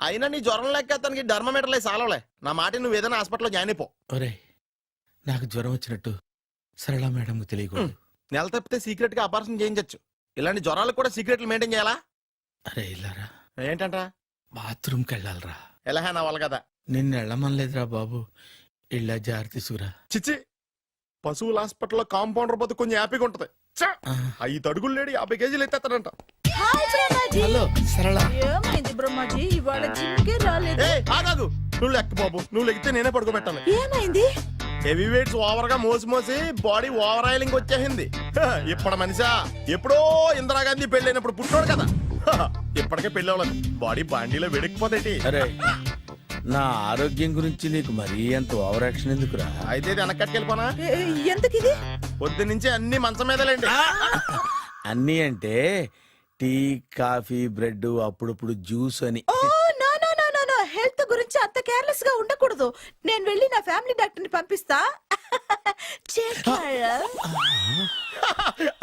అయినా నీ జ్వరం లెక్క అతనికి ధర్మమీటర్లే సాలవలే. నా మాట నువ్వు ఏదైనా హాస్పిటల్లో జాయిన్ అయిపో. ఒరే, నాకు జ్వరం వచ్చినట్టు సరళ మేడం తెలియకూడదు. నెల తప్పితే సీక్రెట్ గా ఆపరేషన్ చేయించచ్చు. ఇలాంటి జ్వరాలకు కూడా సీక్రెట్లు మెయింటైన్ చేయాలా? అరే ఇల్లారా, ఏంటంటరా? బాత్రూమ్కి వెళ్ళాలరా. ఎలా నా వాళ్ళ కదా. నిన్ను వెళ్ళమనలేదురా బాబు, ఇళ్ళ జారి తీసుకురా. చిచ్చి, పశువుల హాస్పిటల్లో కాంపౌండర్ పోతే కొంచెం హ్యాపీగా ఉంటది. 5 అడుగులు లేడి 50 కేజీలు ఎత్తేస్తాడంట. హలో సరళ. ఏమైంది బ్రహ్మాజీ, ఇవాళ జిమ్కే రాలేదు? ఆగాదు, నువ్వు లెక్క బాబు. నువ్వు లెక్కితే నేనే పడుకోబెట్టాను. ఏమైంది? హెవీ వెయిట్స్ ఓవర్ గా మోసి మోసి బాడీ ఓవర్ ఆయిలింగ్ వచ్చేసింది. ఇప్పుడు మనిషా ఎప్పుడో ఇందిరాగాంధీ పెళ్ళైనప్పుడు పుట్టినోడు కదా. ఇప్పటికే పెళ్ళి అవ్వలేదు, బాడీ బాండీలో వెడికిపోతేటి. అరే, నా ఆరోగ్యం గురించి నీకు మరీ అంత ఓవర్ యాక్షన్ ఎందుకురా? అయితే ఇది వెనక్కట్టుకెళ్ళిపోనా? ఎందుకు ఇది? పొద్దు నుంచి అన్ని మంచం మీదలేండి. అన్నీ అంటే టీ, కాఫీ, బ్రెడ్, అప్పుడప్పుడు జ్యూస్ అని. హెల్త్ గురించి అంత కేర్లెస్ గా ఉండకూడదు. నేను వెళ్ళి నా ఫ్యామిలీ డాక్టర్ ని పంపిస్తా.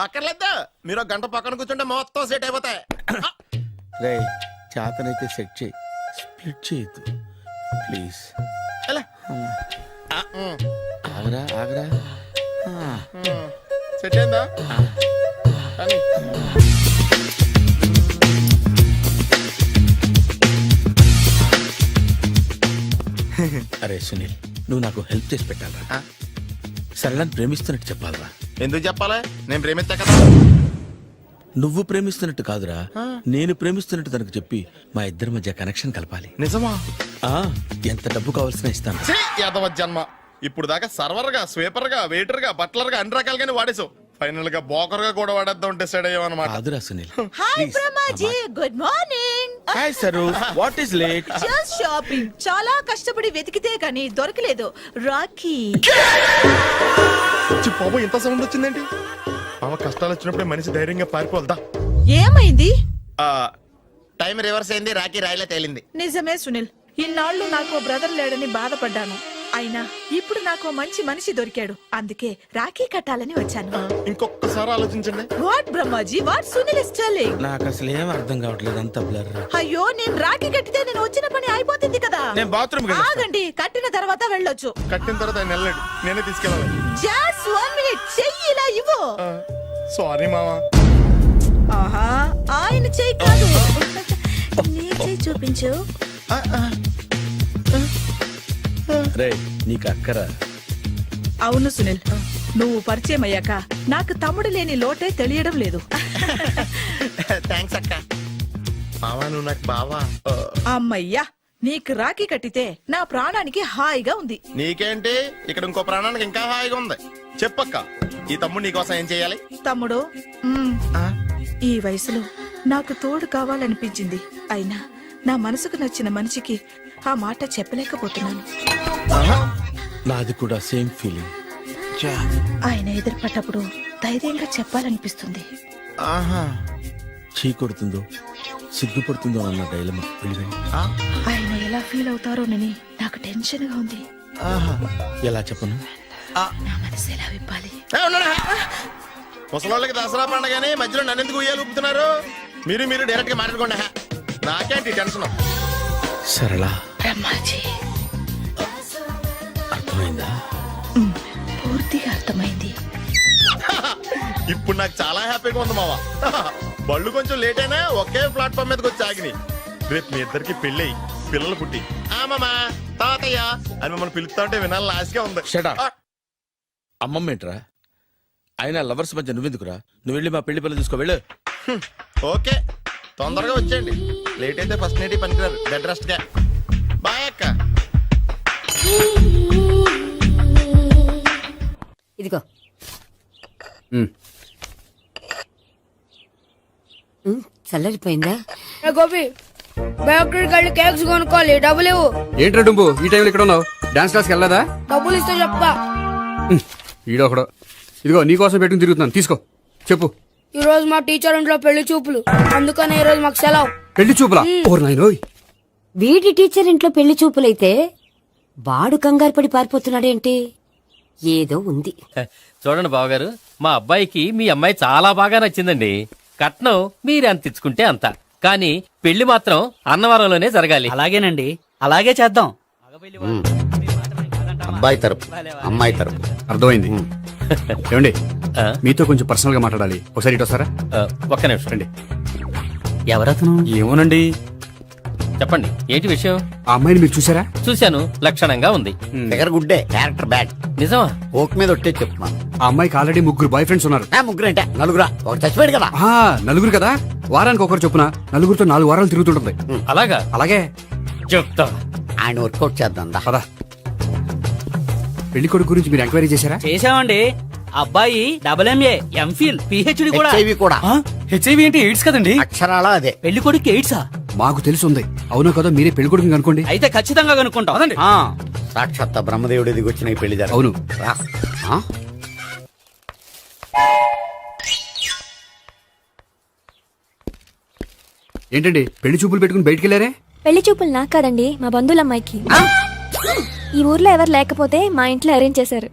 అక్కర్లేదు, మీరు 1 గంట పక్కన కూర్చుంటే మొత్తం సెట్ అయిపోతాయి. రే, చేతనైతే సెట్ చేయి. స్ప్లిట్ చేయొద్దు ప్లీజ్. ఎలా? ఆగరా ఆగరా. సెట్ అయిందా? కానీ అరే సునీల్, నువ్వు నాకు హెల్ప్ చేసి పెట్టాలరా. సరళని ప్రేమిస్తున్నట్టు చెప్పాలరా. ఎందుకు చెప్పాలి? నేను ప్రేమిస్తా కదా. నువ్వు ప్రేమిస్తున్నట్టు కాదురా, నేను ప్రేమిస్తున్నట్టు తనకు చెప్పి మా ఇద్దరి మధ్య కనెక్షన్ కలపాలి. నిజమా? ఆ, ఎంత డబ్బు కావాల్సిన ఇస్తాను. యాదవ జన్మ. ఇప్పుడు దాకా సర్వర్ గా, స్వీపర్ గా, వెయిటర్ గా, బట్లర్ గా అన్ని రకాలుగానే వాడేసావు. ఫైనల్ గా బోకర్ గా కూడా వాడేద్దాం డిసైడ్ అయ్యామన్నమాట. కాదురా Sunil. Hi Brahmaji, good morning. Hi sir, what is late? Just shopping. చాలా కష్టపడి వెతికితే గానీ దొరకలేదు. రాఖీ. బాబు ఇంత సౌండ్ వచ్చిందేంటి? బాబా కష్టాలు వచ్చినప్పుడే మనిషి ధైర్యంగా పారిపోదా. ఏమైంది? టైం రివర్స్ అయింది, రాఖీ రాయిలా తేలింది. నిజమే సునీల్, ఇన్నాళ్ళు నాకు బ్రదర్ లేడని బాధపడ్డాను. అయినా ఇప్పుడు నాకు మంచి మనిషి దొరికాడు. అందుకే రాఖీ కట్టాలని వచ్చాను. ఇంకొకసారి ఆలోచించండి. What Brahmaji, what Sunil is telling? నాకు అసలు ఏం అర్థం కావట్లేదు, అంత బ్లర్. అయ్యో, నేను రాఖీ కట్టితే నేను వచ్చిన పని అయిపోతుంది కదా. నేను బాత్రూమ్ ఆగండి, కట్టిన తర్వాత వెళ్ళొచ్చు. కట్టిన తర్వాత ఆయన వెళ్ళాడు, నేనే తీసుకెళ్ళాలి. జస్ట్ 1 మినిట్, చెయ్యి ఇలా ఇవ్వు. సారీ మావా. ఆహా, ఆయన చెయ్యి కాదు, నీ చెయ్యి చూపించు. రే, నీకు అక్కరా? అవును సునీల్, నువ్వు పరిచయం అయ్యాక నాకు తమ్ముడు లేని లోటే తెలియడం లేదు. థ్యాంక్స్ అక్క. మావా నువ్వు నాకు బావా. అమ్మయ్యా, నీకు రాఖీ కట్టితే నా ప్రాణానికి హాయిగా ఉంది. నీకేంటి, ఇక్కడ ఇంకో ప్రాణానికి ఇంకా హాయిగా ఉంది. చెప్పక్క, ఈ తమ్ముడు నీకోసం ఏం చేయాలి? తమ్ముడు, ఈ వయసులో నాకు తోడు కావాలనిపించింది. అయినా నా మనసుకు నచ్చిన మనిషికి ఆ మాట చెప్పలేకపోతున్నాను. నాది కూడా సేమ్ ఫీలింగ్. ఆయన ఎదురుపడ్డప్పుడు ధైర్యంగా చెప్పాలనిపిస్తుంది. చీ కొడుతుందో సిగ్గుపడుతుందో అన్న డైలమా. ఆయన ఎలా ఫీల్ అవుతారోనని నాకు టెన్షన్ గా ఉంది. ఎలా చెప్పను? నా మనసు ఎలా విప్పాలి? ముసలోళ్ళకి దసరా పండగని మధ్యలో నన్ను ఎందుకు ఉయ్యాలు ఊపుతున్నారు? మీరు డైరెక్ట్ గా మాట్లాడుకోండి. నాకేంటి టెన్షన్? సరళ, బ్రహ్మాజీ, అర్థమైందా? పూర్తిగా అర్థమైంది. ఇప్పుడు నాకు చాలా హ్యాపీగా ఉంది మావా. బళ్ళు కొంచెం లేట్ అయినా ఒకే ప్లాట్ఫామ్ మీదకి వచ్చి ఆగినాయి. రేపు మీ ఇద్దరికి పెళ్ళి పిల్లలు పుట్టి మామా తాతయ్య అని మమ్మల్ని పిలుస్తా ఉంటే వినాలని ఆశగా ఉంది. అమ్మమ్మ ఏంట్రా? అయినా లవర్స్ మధ్య నువ్వెందుకురా? నువ్వు వెళ్ళి మా పెళ్లి పిల్లలు చూసుకో, వెళ్ళు. ఓకే, తొందరగా వచ్చేయండి. లేట్ అయితే ఫస్ట్ నైట్ పనికిరారు. బెడ్ రెస్ట్ గా. బాయ్ అక్క. ఇదిగో చల్లరిపోయిందా? గోపి, బేకరీకి వెళ్ళి కేక్స్ కొనుక్కోవాలి, డబ్బులు ఇవ్వు. ఏంట్రా డుంబు ఈ టైంలో ఇక్కడ ఉన్నావు? డాన్స్ క్లాస్కి వెళ్ళదా? డబ్బులు ఇస్తే చెప్తా. ఈడొకడు. ఇదిగో నీకోసం పెట్టుకుని తిరుగుతున్నాను, తీసుకో. చెప్పు. ఈ రోజు మా టీచర్ ఇంట్లో పెళ్లి చూపులు, అందుకనే ఈ రోజు మాకు సెలవు. పెళ్లి చూపులా? ఓర్ నాయనోయ్. వీడి టీచర్ ఇంట్లో పెళ్లి చూపులైతే వాడు కంగారు పడి పారిపోతున్నాడేంటి? ఏదో ఉంది. చూడండి బావగారు, మా అబ్బాయికి మీ అమ్మాయి చాలా బాగా నచ్చిందండి. కట్నం మీరెంత ఇచ్చుకుంటే అంత, కానీ పెళ్లి మాత్రం అన్నవరంలోనే జరగాలి. అలాగేనండి, అలాగే చేద్దాం. అబ్బాయి తరపు అమ్మాయి తరపు. అర్థమైంది. ఏమండి, మీతో కొంచెం పర్సనల్ గా మాట్లాడాలి. ఒకసారి ఇటు వస్తారా? ఒక్క నిమిషం రండి. ఎవరతను? ఏమోనండి. చెప్పండి, ఏంటి విషయం? ఆ అమ్మాయిని మీరు చూసారా? చూశాను, లక్షణంగా ఉంది. ఫిగర్ గుడ్డే, క్యారెక్టర్ బ్యాడ్. నిజమా? ఓక్ మీద ఒట్టే చెప్తున్నా. ఆ అమ్మాయికి ఆల్రెడీ 3 బాయ్ ఫ్రెండ్స్ ఉన్నారు. ముగ్గురు అంటే నలుగురా? ఒకటి చచ్చిపోయాడు కదా. నలుగురు కదా, వారానికి ఒకరు చొప్పున నలుగురితో 4 వారాలు తిరుగుతుంటుంది. అలాగా? అలాగే చెప్తా. ఆయన వర్కౌట్ చేద్దాం. పదా. పెళ్లి కొడుకు గురించి మీరు ఎంక్వైరీ చేశారా? చేశామండి. అబ్బాయి MA, MPhil, PhD కూడా. హెచ్ఐవి కూడా. హెచ్ఐవి అంటే ఎయిడ్స్ కదండి? అక్షరాలా అదే. పెళ్లి కొడుకు ఎయిడ్సా? మాకు తెలుసుంది. అవునా కదా, మీరే పెళ్లి కొడుకుని కనుకోండి. అయితే ఖచ్చితంగా కనుక్కుంటాం. సాక్షాత్ బ్రహ్మదేవుడి దిగి వచ్చిన ఈ పెళ్లి అవును. ఏంటండి పెళ్లి చూపులు పెట్టుకుని బయటికి వెళ్ళారే? పెళ్లి చూపులు నాకు కాదండి, మా బంధువుల అమ్మాయికి. ఈ ఊర్లో ఎవరు లేకపోతే మా ఇంట్లో అరేంజ్ చేశారు.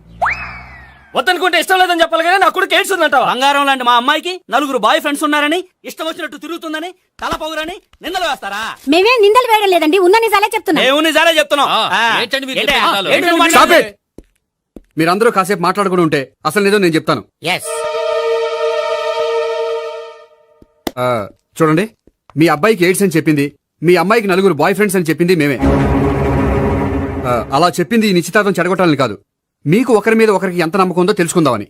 వద్దనుకుంటే ఇష్టం లేదని చెప్పాలి కానీ నా కొడుకు ఎయిడ్స్ ఉందంటావా? బంగారం లాంటి మా అమ్మాయికి 4 బాయ్ ఫ్రెండ్స్ ఉన్నారని, ఇష్టం వచ్చినట్టు తిరుగుతుందని, తల పొగరని నిందలు వేస్తారా? మేమే నిందలు వేయడం లేదండి, ఉన్న నిజాలే చెప్తున్నా. మేము నిజాలే చెప్తున్నాం. మీరందరూ కాసేపు మాట్లాడుకుని ఉంటే అసలు నిజం నేను చెప్తాను. ఎస్. చూడండి, మీ అబ్బాయికి ఎయిడ్స్ అని చెప్పింది, మీ అమ్మాయికి 4 బాయ్ ఫ్రెండ్స్ అని చెప్పింది మేమే. అలా చెప్పింది ఈ నిశ్చితార్థం చెడగొట్టాలని కాదు, మీకు ఒకరి మీద ఒకరికి ఎంత నమ్మకం ఉందో తెలుసుకుందామని.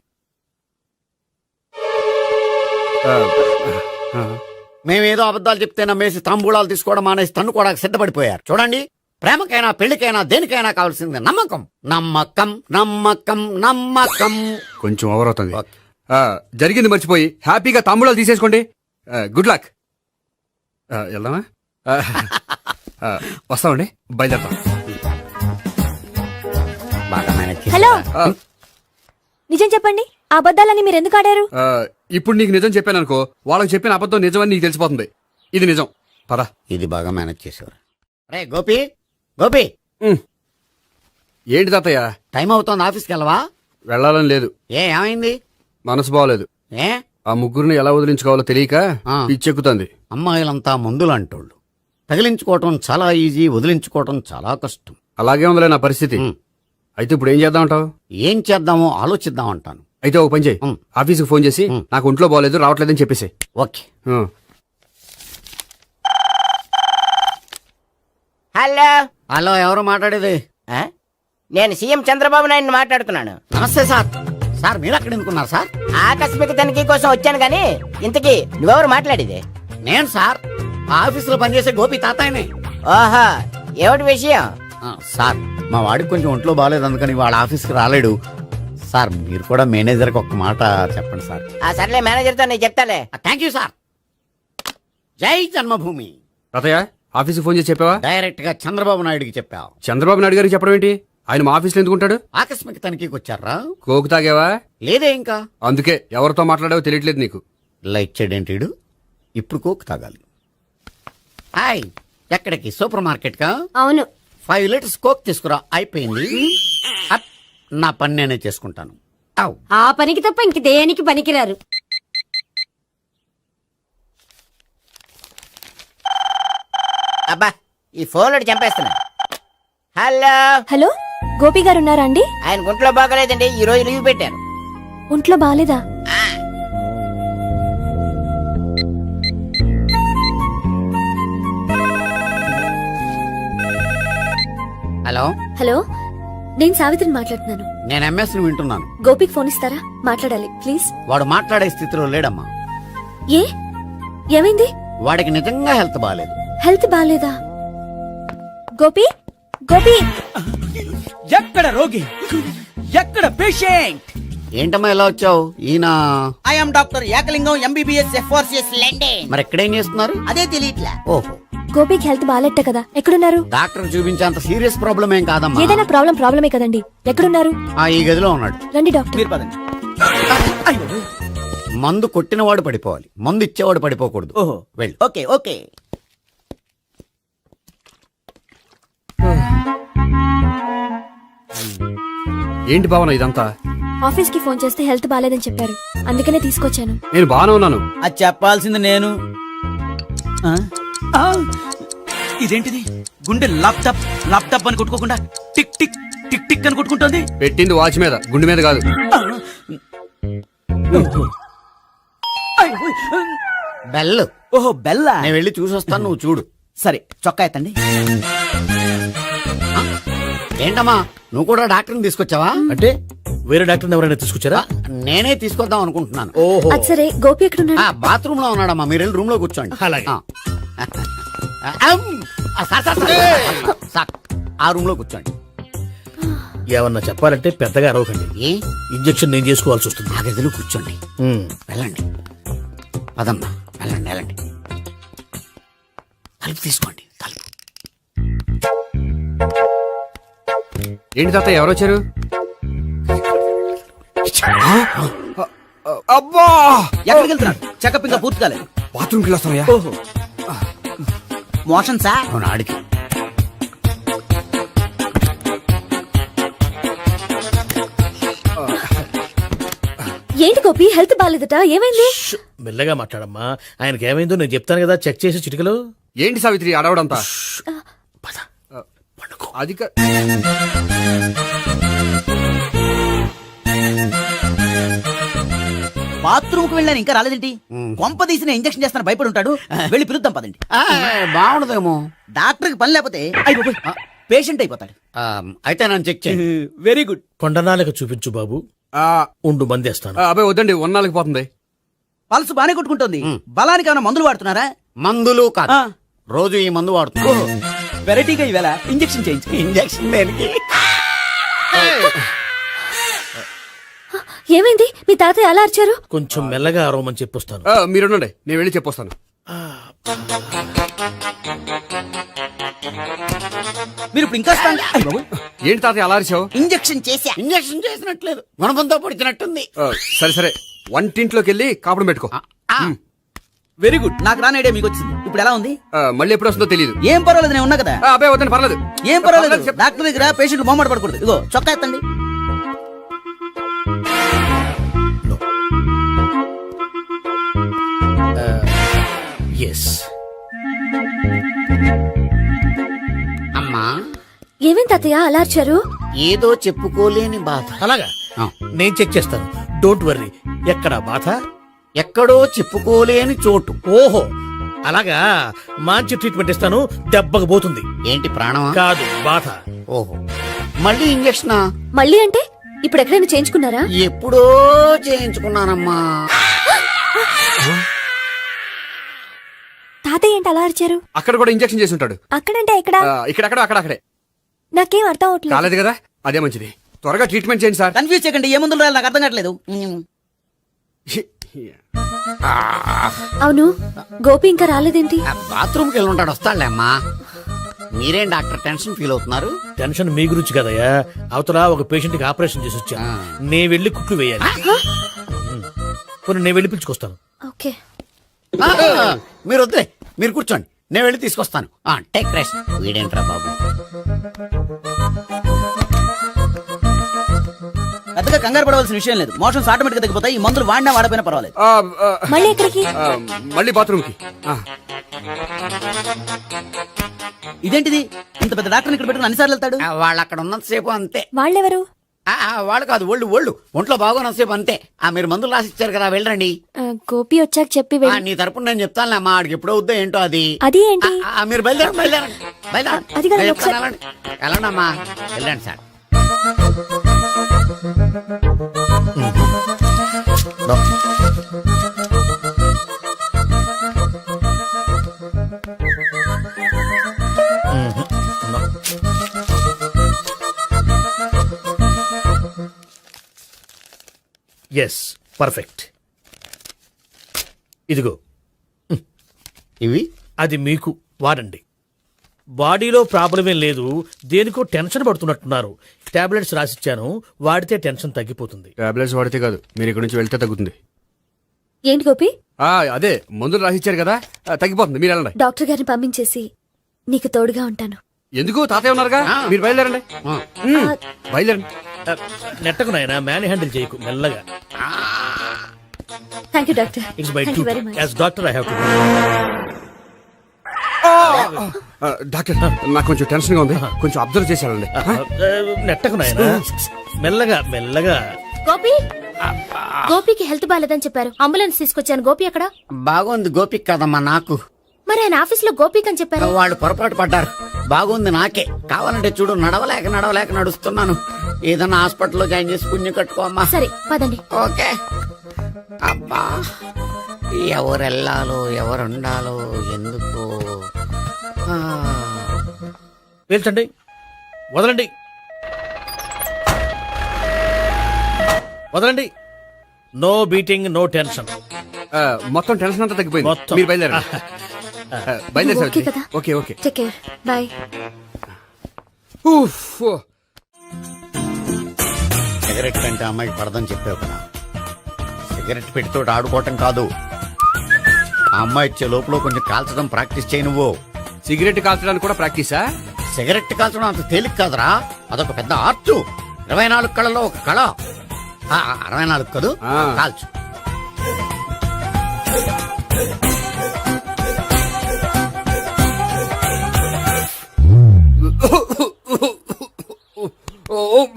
మేమేదో అబద్ధాలు చెప్తే నమ్మేసి తాంబూలాలు తీసుకోవడం మానేసి తన్నుకోవడానికి సిద్ధపడిపోయారు. చూడండి, ప్రేమకైనా పెళ్లికైనా దేనికైనా కావాల్సింది నమ్మకం. నమ్మకం నమ్మకం నమ్మకం. కొంచెం ఓవర్ అవుతుంది. జరిగింది మర్చిపోయి హ్యాపీగా తాంబూలాలు తీసేసుకోండి. Good luck. వెళ్దామా? వస్తామండి, బయలుదేరతాం. హలో, నిజం చెప్పండి, ఆ అబద్ధాలని మీరు ఎందుకు ఆడారు? ఇప్పుడు నీకు నిజం చెప్పాను అనుకో, వాళ్ళకి చెప్పిన అబద్ధం నిజమని నీకు తెలిసిపోతుంది. ఇది నిజం, పదా. ఇది బాగా మేనేజ్ చేసేవారు. రే గోపి, గోపి. ఏంటి తాతయ్య? టైం అవుతోంది, ఆఫీస్కి వెళ్ళవా? వెళ్ళాలని లేదు. ఏమైంది? మనసు బాగోలేదు. ఏ? ఆ ముగ్గురిని ఎలా వదిలించుకోవాలో తెలియక పిచ్చెక్కుతుంది. అమ్మాయిలంతా మందులంటోళ్ళు. తగిలించుకోవటం చాలా ఈజీ, వదిలించుకోవటం చాలా కష్టం. అలాగే ఉందిలే నా పరిస్థితి. అయితే ఇప్పుడు ఏం చేద్దామంటావు? ఏం చేద్దామో ఆలోచిద్దాం అంటాను. అయితే ఒక పని చేయి, ఆఫీస్కి ఫోన్ చేసి నాకు ఒంట్లో బాగోలేదు, రావట్లేదని చెప్పేసి. ఓకే. హలో. హలో, ఎవరు మాట్లాడేది? నేను సీఎం చంద్రబాబు నాయుడు మాట్లాడుతున్నాను. నమస్తే సార్. సార్ మీరు అక్కడ ఎందుకున్నారు సార్? ఆకస్మిక తనిఖీ కోసం వచ్చాను గానీ ఇంతకీ నువ్వెవరు మాట్లాడేది? నేను సార్, ఆఫీసులో పనిచేసే గోపి తాతాయనే. ఓహో, ఏమిటి విషయం? సార్, మా వాడికి కొంచెం ఒంట్లో బాగాలేదు, అందుకని వాళ్ళ ఆఫీస్కి రాలేడు. సార్, మీరు కూడా మేనేజర్కి ఒక్క మాట చెప్పండి సార్. సర్లే, మేనేజర్తో నేను చెప్తాలే. Thank you sir. జై జన్మభూమి. తాతయ్య, ఆఫీస్కి ఫోన్ చేసి చెప్పావా? డైరెక్ట్ గా చంద్రబాబు నాయుడుకి చెప్పావు. చంద్రబాబు నాయుడు గారికి చెప్పడం ఏంటి? ఆయన మా ఆఫీస్లో ఎందుకుంటాడు? ఆకస్మిక తనిఖీకి వచ్చారా? కోకు తాగావా? లేదే ఇంకా. అందుకే ఎవరితో మాట్లాడావో తెలియట్లేదు నీకు. లైక్ చేయడేంటిడు? ఇప్పుడు కోక్ తాగాలి. హాయ్, ఎక్కడికి? సూపర్ మార్కెట్ కా? అవును. 5 లీటర్స్ కోక్ తీసుకురా. అయిపోయింది. అప్, నా పని నేనే చేసుకుంటాను. ఆ పనికి తప్ప ఇంక దేనికి పనికిరారు. అబ్బా, ఈ ఫోన్ చంపేస్తున్నా. హలో. హలో, గోపి గారు ఉన్నారా అండి? ఆయన గుంట్లో బాగలేదండి, ఈ రోజు లీవ్ పెట్టారు. ఒంట్లో బాగాలేదా? హలో. హలో, నేను సావిత్రిని మాట్లాడుతున్నాను. నేను ఎంఎస్ ను వింటున్నాను. గోపికి ఫోన్ ఇస్తారా? మాట్లాడాలి ప్లీజ్. వాడు మాట్లాడే స్థితిలో లేడమ్మా. ఏ, ఏమైంది? వాడికి నిజంగా హెల్త్ బాగాలేదు. హెల్త్ బాగాలేదా? గోపి, గోపి. ఎక్కడ రోగి, ఎక్కడ పేషెంట్? ఏంటమ్మా ఎలా వచ్చావు? ఈయన I'm doctor Ekalingam, MBBS, FRCS London. మరి ఎక్కడేం చేస్తున్నారు? అదే తెలియట్లా. ఓహో, గోపికి హెల్త్ బాగాలెట్ట కదా, ఎక్కడున్నారు? డాక్టర్ చూపించేంత సీరియస్ ప్రాబ్లం ఏం కాదమ్మా. ఏదైనా ప్రాబ్లమే కదండి. ఎక్కడున్నారు? ఈ గదిలో ఉన్నాడు. రండి డాక్టర్. మీరు పదండి. మందు కొట్టినవాడు పడిపోవాలి, మందు ఇచ్చేవాడు పడిపోకూడదు. ఓహో, వెళ్ళు. Okay okay. ఏంటి భావన ఇదంతా? ఆఫీస్ కి ఫోన్ చేస్తే హెల్త్ బాగాలేదని చెప్పారు, అందుకనే తీసుకొచ్చాను. నేను బాగానే ఉన్నాను. అది చెప్పాల్సింది నేను. ఇదేంటిది? గుండె లాప్టాప్ లాప్టాప్ అని కొట్టుకోకుండా టిక్ టిక్ టిక్ టిక్ అని కొట్టుకుంటుంది. పెట్టింది వాచ్ మీద, గుండె మీద కాదు. బెల్. ఓహో, బెల్లా. నేను వెళ్ళి చూసొస్తాను, నువ్వు చూడు. సరే, చొక్కా ఎత్తండి. ఏంటమ్మా, నువ్వు కూడా డాక్టర్ని తీసుకొచ్చావా? అంటే వేరే డాక్టర్ ఎవరైనా తీసుకొచ్చారా? నేనే తీసుకొద్దాం అనుకుంటున్నాను. ఓహో, అది సరే, గోపి ఎక్కడున్నాడు? బాత్రూమ్ లో ఉన్నాడమ్మా, మీరు వెళ్ళి రూమ్ లో కూర్చోండి. అలాగే. సార్, ఆ రూమ్ లో కూర్చోండి. ఏమన్నా చెప్పాలంటే పెద్దగా అరవకండి. ఏ ఇంజెక్షన్ నేను చేసుకోవాల్సి వస్తుంది. ఆ గదిలో కూర్చోండి. వెళ్ళండి, పదమ్మా, వెళ్ళండి వెళ్ళండి. తలుపు తీసుకోండి, తలుపు. ఏంటి తాత, ఎవరు వచ్చారు? అబ్బా, ఎక్కడికి వెళ్తున్నాడు? చెకప్ ఇంకా పూర్తి కాలేదు. బాత్రూమ్కి వెళ్ళొస్తానయ్యా. ఓహో, మోషన్ సార్. అవును, ఆడికి. ఏంటి గోపి, హెల్త్ బాగాలేదట, ఏమైంది? మెల్లగా మాట్లాడమ్మా. ఆయనకి ఏమైందో నేను చెప్తాను కదా, చెక్ చేసి చిటికలు. ఏంటి సావిత్రి అడవడంతా? అది బాత్రూమ్ కు వెళ్ళాను, ఇంకా రాలేదేంటి? కొంప తీసిన ఇంజక్షన్ చేస్తాను భయపడి ఉంటాడు. వెళ్ళి పిలుద్దాం పదండి. బాగుండదేమో. డాక్టర్ కి పని లేకపోతే పేషెంట్ అయిపోతాడు. అయితే నన్ను చెక్ చేయి. Very good. కొండనాలకు చూపించు బాబు. ఉండు మందేస్తాను. అబ్బాయి వద్దండి, ఉన్నాళ్ళకి పోతుంది. పల్స్ బానే కొట్టుకుంటుంది. బలానికి ఏమైనా మందులు వాడుతున్నారా? మందులు కాదు, రోజు ఈ మందు వాడుతున్నా. వెరైటీగా ఈవేళ ఇంజక్షన్ చేయించు. ఇంజక్షన్ దేనికి? ఏమైంది? మీ తాతయ్య అలా అరిచారు? కొంచెం మెల్లగా అరవమని చెప్పొస్తాను. మీరుండండి, నేను వెళ్ళి చెప్పొస్తాను. మీరు ఇప్పుడు ఇంకా ఏంటి తాతయ్య అలా అరిచావు? ఇంజక్షన్ చేసా. ఇంజక్షన్ చేసినట్లేదు, గుణపంతో పొడిచినట్టుంది. సరే సరే, వంటింట్లోకి వెళ్ళి కాపుడు పెట్టుకో. Very good. నాకు రాని ఐడియా మీకు వచ్చింది. ఇప్పుడు ఎలా ఉంది? మళ్ళీ ఎప్పుడు వస్తుందో తెలియదు. ఏం పర్వాలేదు, నేను ఉన్నా కదా. అబ్బాయి వద్దండి, పర్లేదు. ఏం పర్వాలేదు. డాక్టర్ దగ్గర పేషెంట్ మొహమాట పడకూడదు. ఇగో చొక్కా ఎత్తండి. ఎస్. అమ్మా, ఏమేం తాతయ్య అలా అరిచారు? ఏదో చెప్పుకోలేని బాధ. అలాగా, నేను చెక్ చేస్తాను. Don't worry. ఎక్కడ బాధ? ఎక్కడో చెప్పుకోలేని చోటు. ఓహో, అలాగా. మంచి ట్రీట్మెంట్ ఇస్తాను, దెబ్బకు పోతుంది. ఏంటి, ప్రాణమా? కాదు, బాధ. ఓహో, మళ్ళీ ఇంజక్షనా? మళ్ళీ అంటే ఇప్పుడు ఎక్కడైనా చేయించుకున్నారా? ఎప్పుడో చేయించుకున్నానమ్మా. తాతయ్య ఏంటి అలా అరిచారు? అక్కడ కూడా ఇంజక్షన్ చేసి ఉంటాడు. అక్కడంటే ఎక్కడ? ఇక్కడ అక్కడే. నాకేం అర్థం అవట్లేదు. కాలేదు కదా, అదే మంచిది. త్వరగా ట్రీట్మెంట్ చేయండి సార్. కన్ఫ్యూజ్ చేయకండి. ఏ మందులు రాయాలి నాకు అర్థం కావట్లేదు. అవును, గోపి ఇంకా రాలేదేంటి? బాత్రూమ్కి వెళ్ళి ఉంటాడు, వస్తాడులే అమ్మా. మీరేం డాక్టర్ టెన్షన్ ఫీల్ అవుతున్నారు? టెన్షన్ మీ గురించి కదయ్యా. అవతల ఒక పేషెంట్ కి ఆపరేషన్ చేసి వచ్చా. నేను వెళ్ళి కుట్లు వేయాలి. కొన్ని నేను వెళ్ళి పిలుచుకొస్తాను. ఓకే. మీరు వద్దులే, మీరు కూర్చోండి, నేను వెళ్ళి తీసుకొస్తాను. Take rest. వీడేంట్రా బాబు, పెద్దగా కంగారు పడవలసిన విషయం లేదు. మోషన్స్ ఆటోమేటిక్ గా తగ్గిపోతాయి. ఈ మందులు వాడినా వాడపోయినా పర్వాలేదు. మళ్ళీ ఎక్కడికి? మళ్ళీ బాత్రూమ్ కి. ఇదేంటిది, ఇంత పెద్ద డాక్టర్ ఇక్కడ పెట్టుకుని అన్నిసార్లు వెళ్తాడు? వాళ్ళు అక్కడ ఉన్నంతసేపు అంతే. వాళ్ళెవరు? వాళ్ళు కాదు, ఒళ్ళు ఒంట్లో బాగోనంతసేపు అంతే. మీరు మందులు రాసిచ్చారు కదా, వెళ్ళండి. గోపి వచ్చాక చెప్పి నీ తరపున నేను చెప్తానులే అమ్మా. ఆడికి ఎప్పుడో వద్దో ఏంటో అది. అది ఏంటి? మీరు బయలుదేరండి. అది కాదు, ఒకసారి వెళ్ళండి అమ్మా, వెళ్ళండి సార్. Yes, perfect. ఇదిగో ఇవి అది మీకు వాడండి. బాడీలో ప్రాబ్లం ఏం లేదు, దేనికో టెన్షన్ పడుతున్నట్టున్నారు. టాబ్లెట్స్ రాసిచ్చాను, వాడితే టెన్షన్ తగ్గిపోతుంది. టాబ్లెట్స్ వాడితే కాదు, మీరు ఇక్కడ నుంచి వెళ్తే తగ్గుతుంది. ఏంటి గోపి? అదే మందులు రాసిచ్చారు కదా, తగ్గిపోతుంది. మీరు వెళ్ళండి. డాక్టర్ గారిని పంపించేసి నీకు తోడుగా ఉంటాను. ఎందుకు, తాతయ్య ఉన్నారుగా, మీరు బయలుదేరండి. బయలుదేరండి. నెట్టకు నాయనా, మ్యాన్ హ్యాండిల్ చేయకు, మెల్లగా. Thank you doctor. It's my thank you very duty much. As doctor. I have to. Doctor, నాకు కొంచెం టెన్షన్ గా ఉంది, కొంచెం అబ్జర్వ్ చేశానండి. నెట్టకు నాయనా, మెల్లగా. గోపి, గోపికి హెల్త్ బాలేదని చెప్పారు, అంబులెన్స్ తీసుకొచ్చాను. గోపి అక్కడ? బాగుంది గోపిక్ కదమ్మా నాకు. మరి ఆయన ఆఫీస్ లో గోపిక్ అని చెప్పారు. వాళ్ళు పొరపాటు పడ్డారు. బాగుంది నాకే. కావాలంటే చూడు, నడవలేక నడుస్తున్నాను. ఏదన్నా హాస్పిటల్లో జాయిన్ చేసి పుణ్యం కట్టుకోమ్మా. సరే పదండి. ఓకే. అబ్బా, ఎవరెళ్ళాలో ఎవరుండాలో ఎందుకు. పీల్చండి, వదలండి. No beating, no tension. మొత్తం టెన్షన్ అంతా తగ్గిపోయింది. మొత్తం. మీరు బయలుదేరండి. ఓకే కదా? Okay. Take care, bye. Cigarette కంటే అమ్మాయికి పడదని చెప్పావు కదా. సిగరెట్ పెడితో ఆడుకోవటం కాదు, ఆ అమ్మాయి ఇచ్చే లోపల కొంచెం కాల్చడం ప్రాక్టీస్ చేయి. నువ్వు సిగరెట్ కాల్చడానికి కూడా ప్రాక్టీసా? సిగరెట్ కాల్చడం అంత తేలిక కాదురా, అదొక పెద్ద ఆర్ట్. 24 కళలో ఒక కళ. 24 కదూ కాల్చు.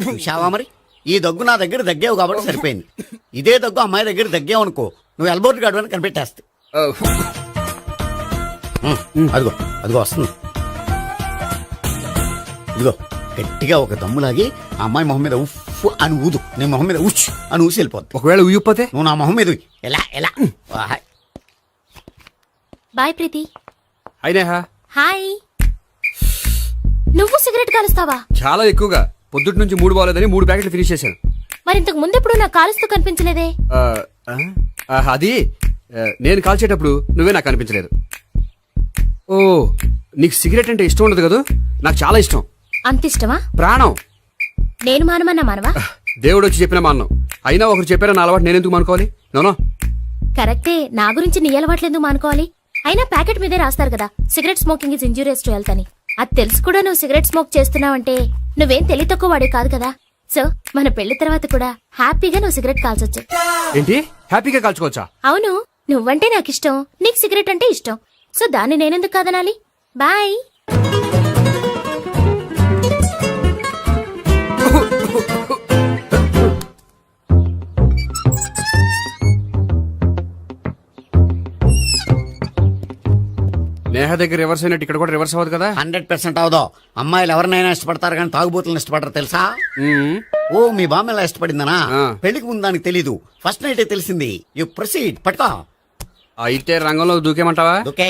చూశావా మరి, ఈ దగ్గు నా దగ్గర దగ్గేవు కాబట్టి సరిపోయింది. ఇదే దగ్గు అమ్మాయి దగ్గర దగ్గేవు అనుకో, నువ్వు ఎల్బోర్డ్ గార్డు అని కనిపెట్టేస్తే. అదిగో అదిగో వస్తుంది. ఇదిగో గట్టిగా ఒక దమ్ములాగి ఆ అమ్మాయి మొహం మీద ఉఫ్ అని ఊదు, నీ మొహం మీద ఉచ్ అని ఊసి వెళ్ళిపోద్ది. ఒకవేళ ఊగిపోతే నువ్వు నా మొహం మీద ఎలా ఎలా. బాయ్ ప్రీతి. అయినా హాయ్. నువ్వు సిగరెట్ కాలుస్తావా? చాలా ఎక్కువగా. పొద్దుటి నుంచి 3 బాలేదని 3 ప్యాకెట్లు ఫినిష్ చేశాను. మరి ఇంతకు ముందెప్పుడు నాకు కాలుస్తూ కనిపించలేదే? అది నేను కాల్చేటప్పుడు నువ్వే నాకు కనిపించలేదు. ఓ, నీకు సిగరెట్ అంటే ఇష్టం ఉండదు కదా? నాకు చాలా ఇష్టం. అంత ఇష్టమా? ప్రాణం. నేను మానమన్నా మానవా? దేవుడు వచ్చి చెప్పిన మానం. అయినా ఒకరు చెప్పారా నా అలవాటు నేనెందుకు మానుకోవాలి? నోనో. కరెక్టే, నా గురించి నీ అలవాట్లెందుకు మానుకోవాలి? అయినా ప్యాకెట్ మీదే రాస్తారు కదా, cigarette smoking is injurious to health అని. అది తెలుసు కూడా నువ్వు సిగరెట్ స్మోక్ చేస్తున్నావంటే నువ్వేం తెలివి తక్కువ వాడే కాదు కదా. సో మన పెళ్లి తర్వాత కూడా హ్యాపీగా నువ్వు సిగరెట్ కాల్చొచ్చు. ఏంటి, హ్యాపీగా కాల్చుకోవచ్చా? అవును, నువ్వంటే నాకు ఇష్టం, నీకు సిగరెట్ అంటే ఇష్టం. సో దాన్ని నేనెందుకు కాదనాలి? బాయ్. నేహ దగ్గర రివర్స్ అయినట్టు ఇక్కడ కూడా రివర్స్ అవ్వదు కదా? 100% అవదో. అమ్మాయిలు ఎవరినైనా ఇష్టపడతారు కానీ తాగుబోతులను ఇష్టపడరు తెలుసా? ఓ, మీ బామ్మ ఎలా ఇష్టపడిందనా? పెళ్లికి ముందు దానికి తెలీదు, ఫస్ట్ నైట్ తెలిసింది. You proceed. పట్టుకో. అయితే రంగంలో దూకేమంటావా? ఓకే.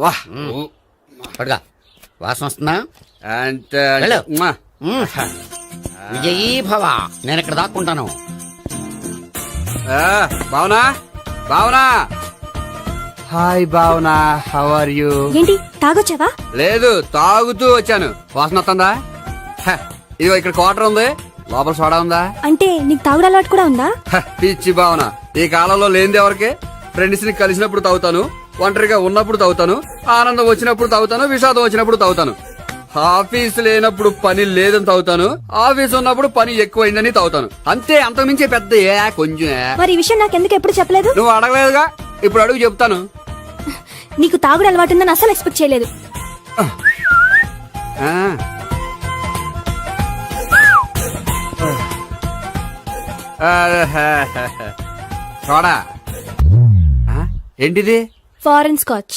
వా, పట్టుగా. వాసన వస్తుందా? వెళ్ళు. విజయీ భవ. నేను ఇక్కడ దాక్కుంటాను. Bhavana, Bhavana. Hi Bhavana, how are you? ఏంటి తాగొచ్చావా? లేదు, తాగుతూ వచ్చాను. వాసన వస్తుందా? ఇదిగో ఇక్కడ క్వార్టర్ ఉంది, లోపల సోడా ఉందా? అంటే నీకు తాగుడు అలవాటు కూడా ఉందా? పిచ్చి భావన, ఈ కాలంలో లేనిది ఎవరికి? ఫ్రెండ్స్ ని కలిసినప్పుడు తాగుతాను, ఒంటరిగా ఉన్నప్పుడు తాగుతాను, ఆనందం వచ్చినప్పుడు తాగుతాను, విషాదం వచ్చినప్పుడు తాగుతాను. ఆఫీస్ లేనప్పుడు పని లేదని తాగుతాను, ఆఫీస్ ఉన్నప్పుడు పని ఎక్కువైందని తాగుతాను. అంతే, అంతకుమించే పెద్ద కొంచెం. మరి ఈ విషయం నాకెందుకు ఎప్పుడు చెప్పలేదు? నువ్వు అడగలేదుగా, ఇప్పుడు అడుగు చెప్తాను. నీకు తాగుడు అలవాటు ఉందని అసలు ఎక్స్పెక్ట్ చేయలేదు. చూడా, ఏంటిది? Foreign scotch.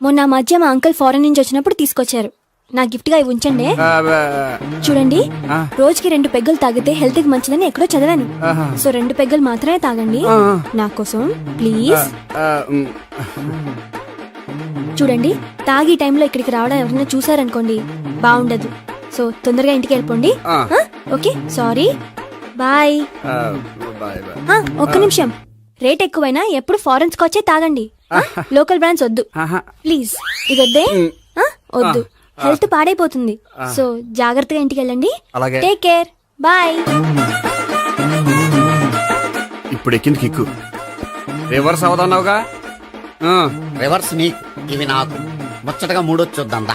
మొన్న మధ్య మా అంకుల్ ఫారెన్ నుంచి వచ్చినప్పుడు తీసుకొచ్చారు. నా గిఫ్ట్ గా ఇవి ఉంచండి. చూడండి, రోజుకి 2 పెగ్గులు తాగితే హెల్త్ కి మంచిదని ఎక్కడో చదివాను. సో 2 పెగ్గులు మాత్రమే తాగండి నా కోసం ప్లీజ్. చూడండి, తాగి టైంలో ఇక్కడికి రావడం ఎవరైనా చూసారనుకోండి బాగుండదు. సో తొందరగా ఇంటికి వెళ్ళిపోండి. Okay, sorry, bye. ఒక్క నిమిషం, రేట్ ఎక్కువైనా ఎప్పుడు ఫారెన్ స్కాచే తాగండి. లోకల్ బ్రాండ్స్ వద్దు ప్లీజ్. ఇది వద్దే, వద్దు, హెల్త్ పాడైపోతుంది. సో జాగ్రత్తగా ఇంటికి వెళ్ళండి. Take care, bye. ఇప్పుడు ఎక్కింది కిక్కు. రివర్స్ అవదన్నావుగా? రివర్స్ నీకు, ఇవి నాకు. ముచ్చటగా 3 చూద్దాం.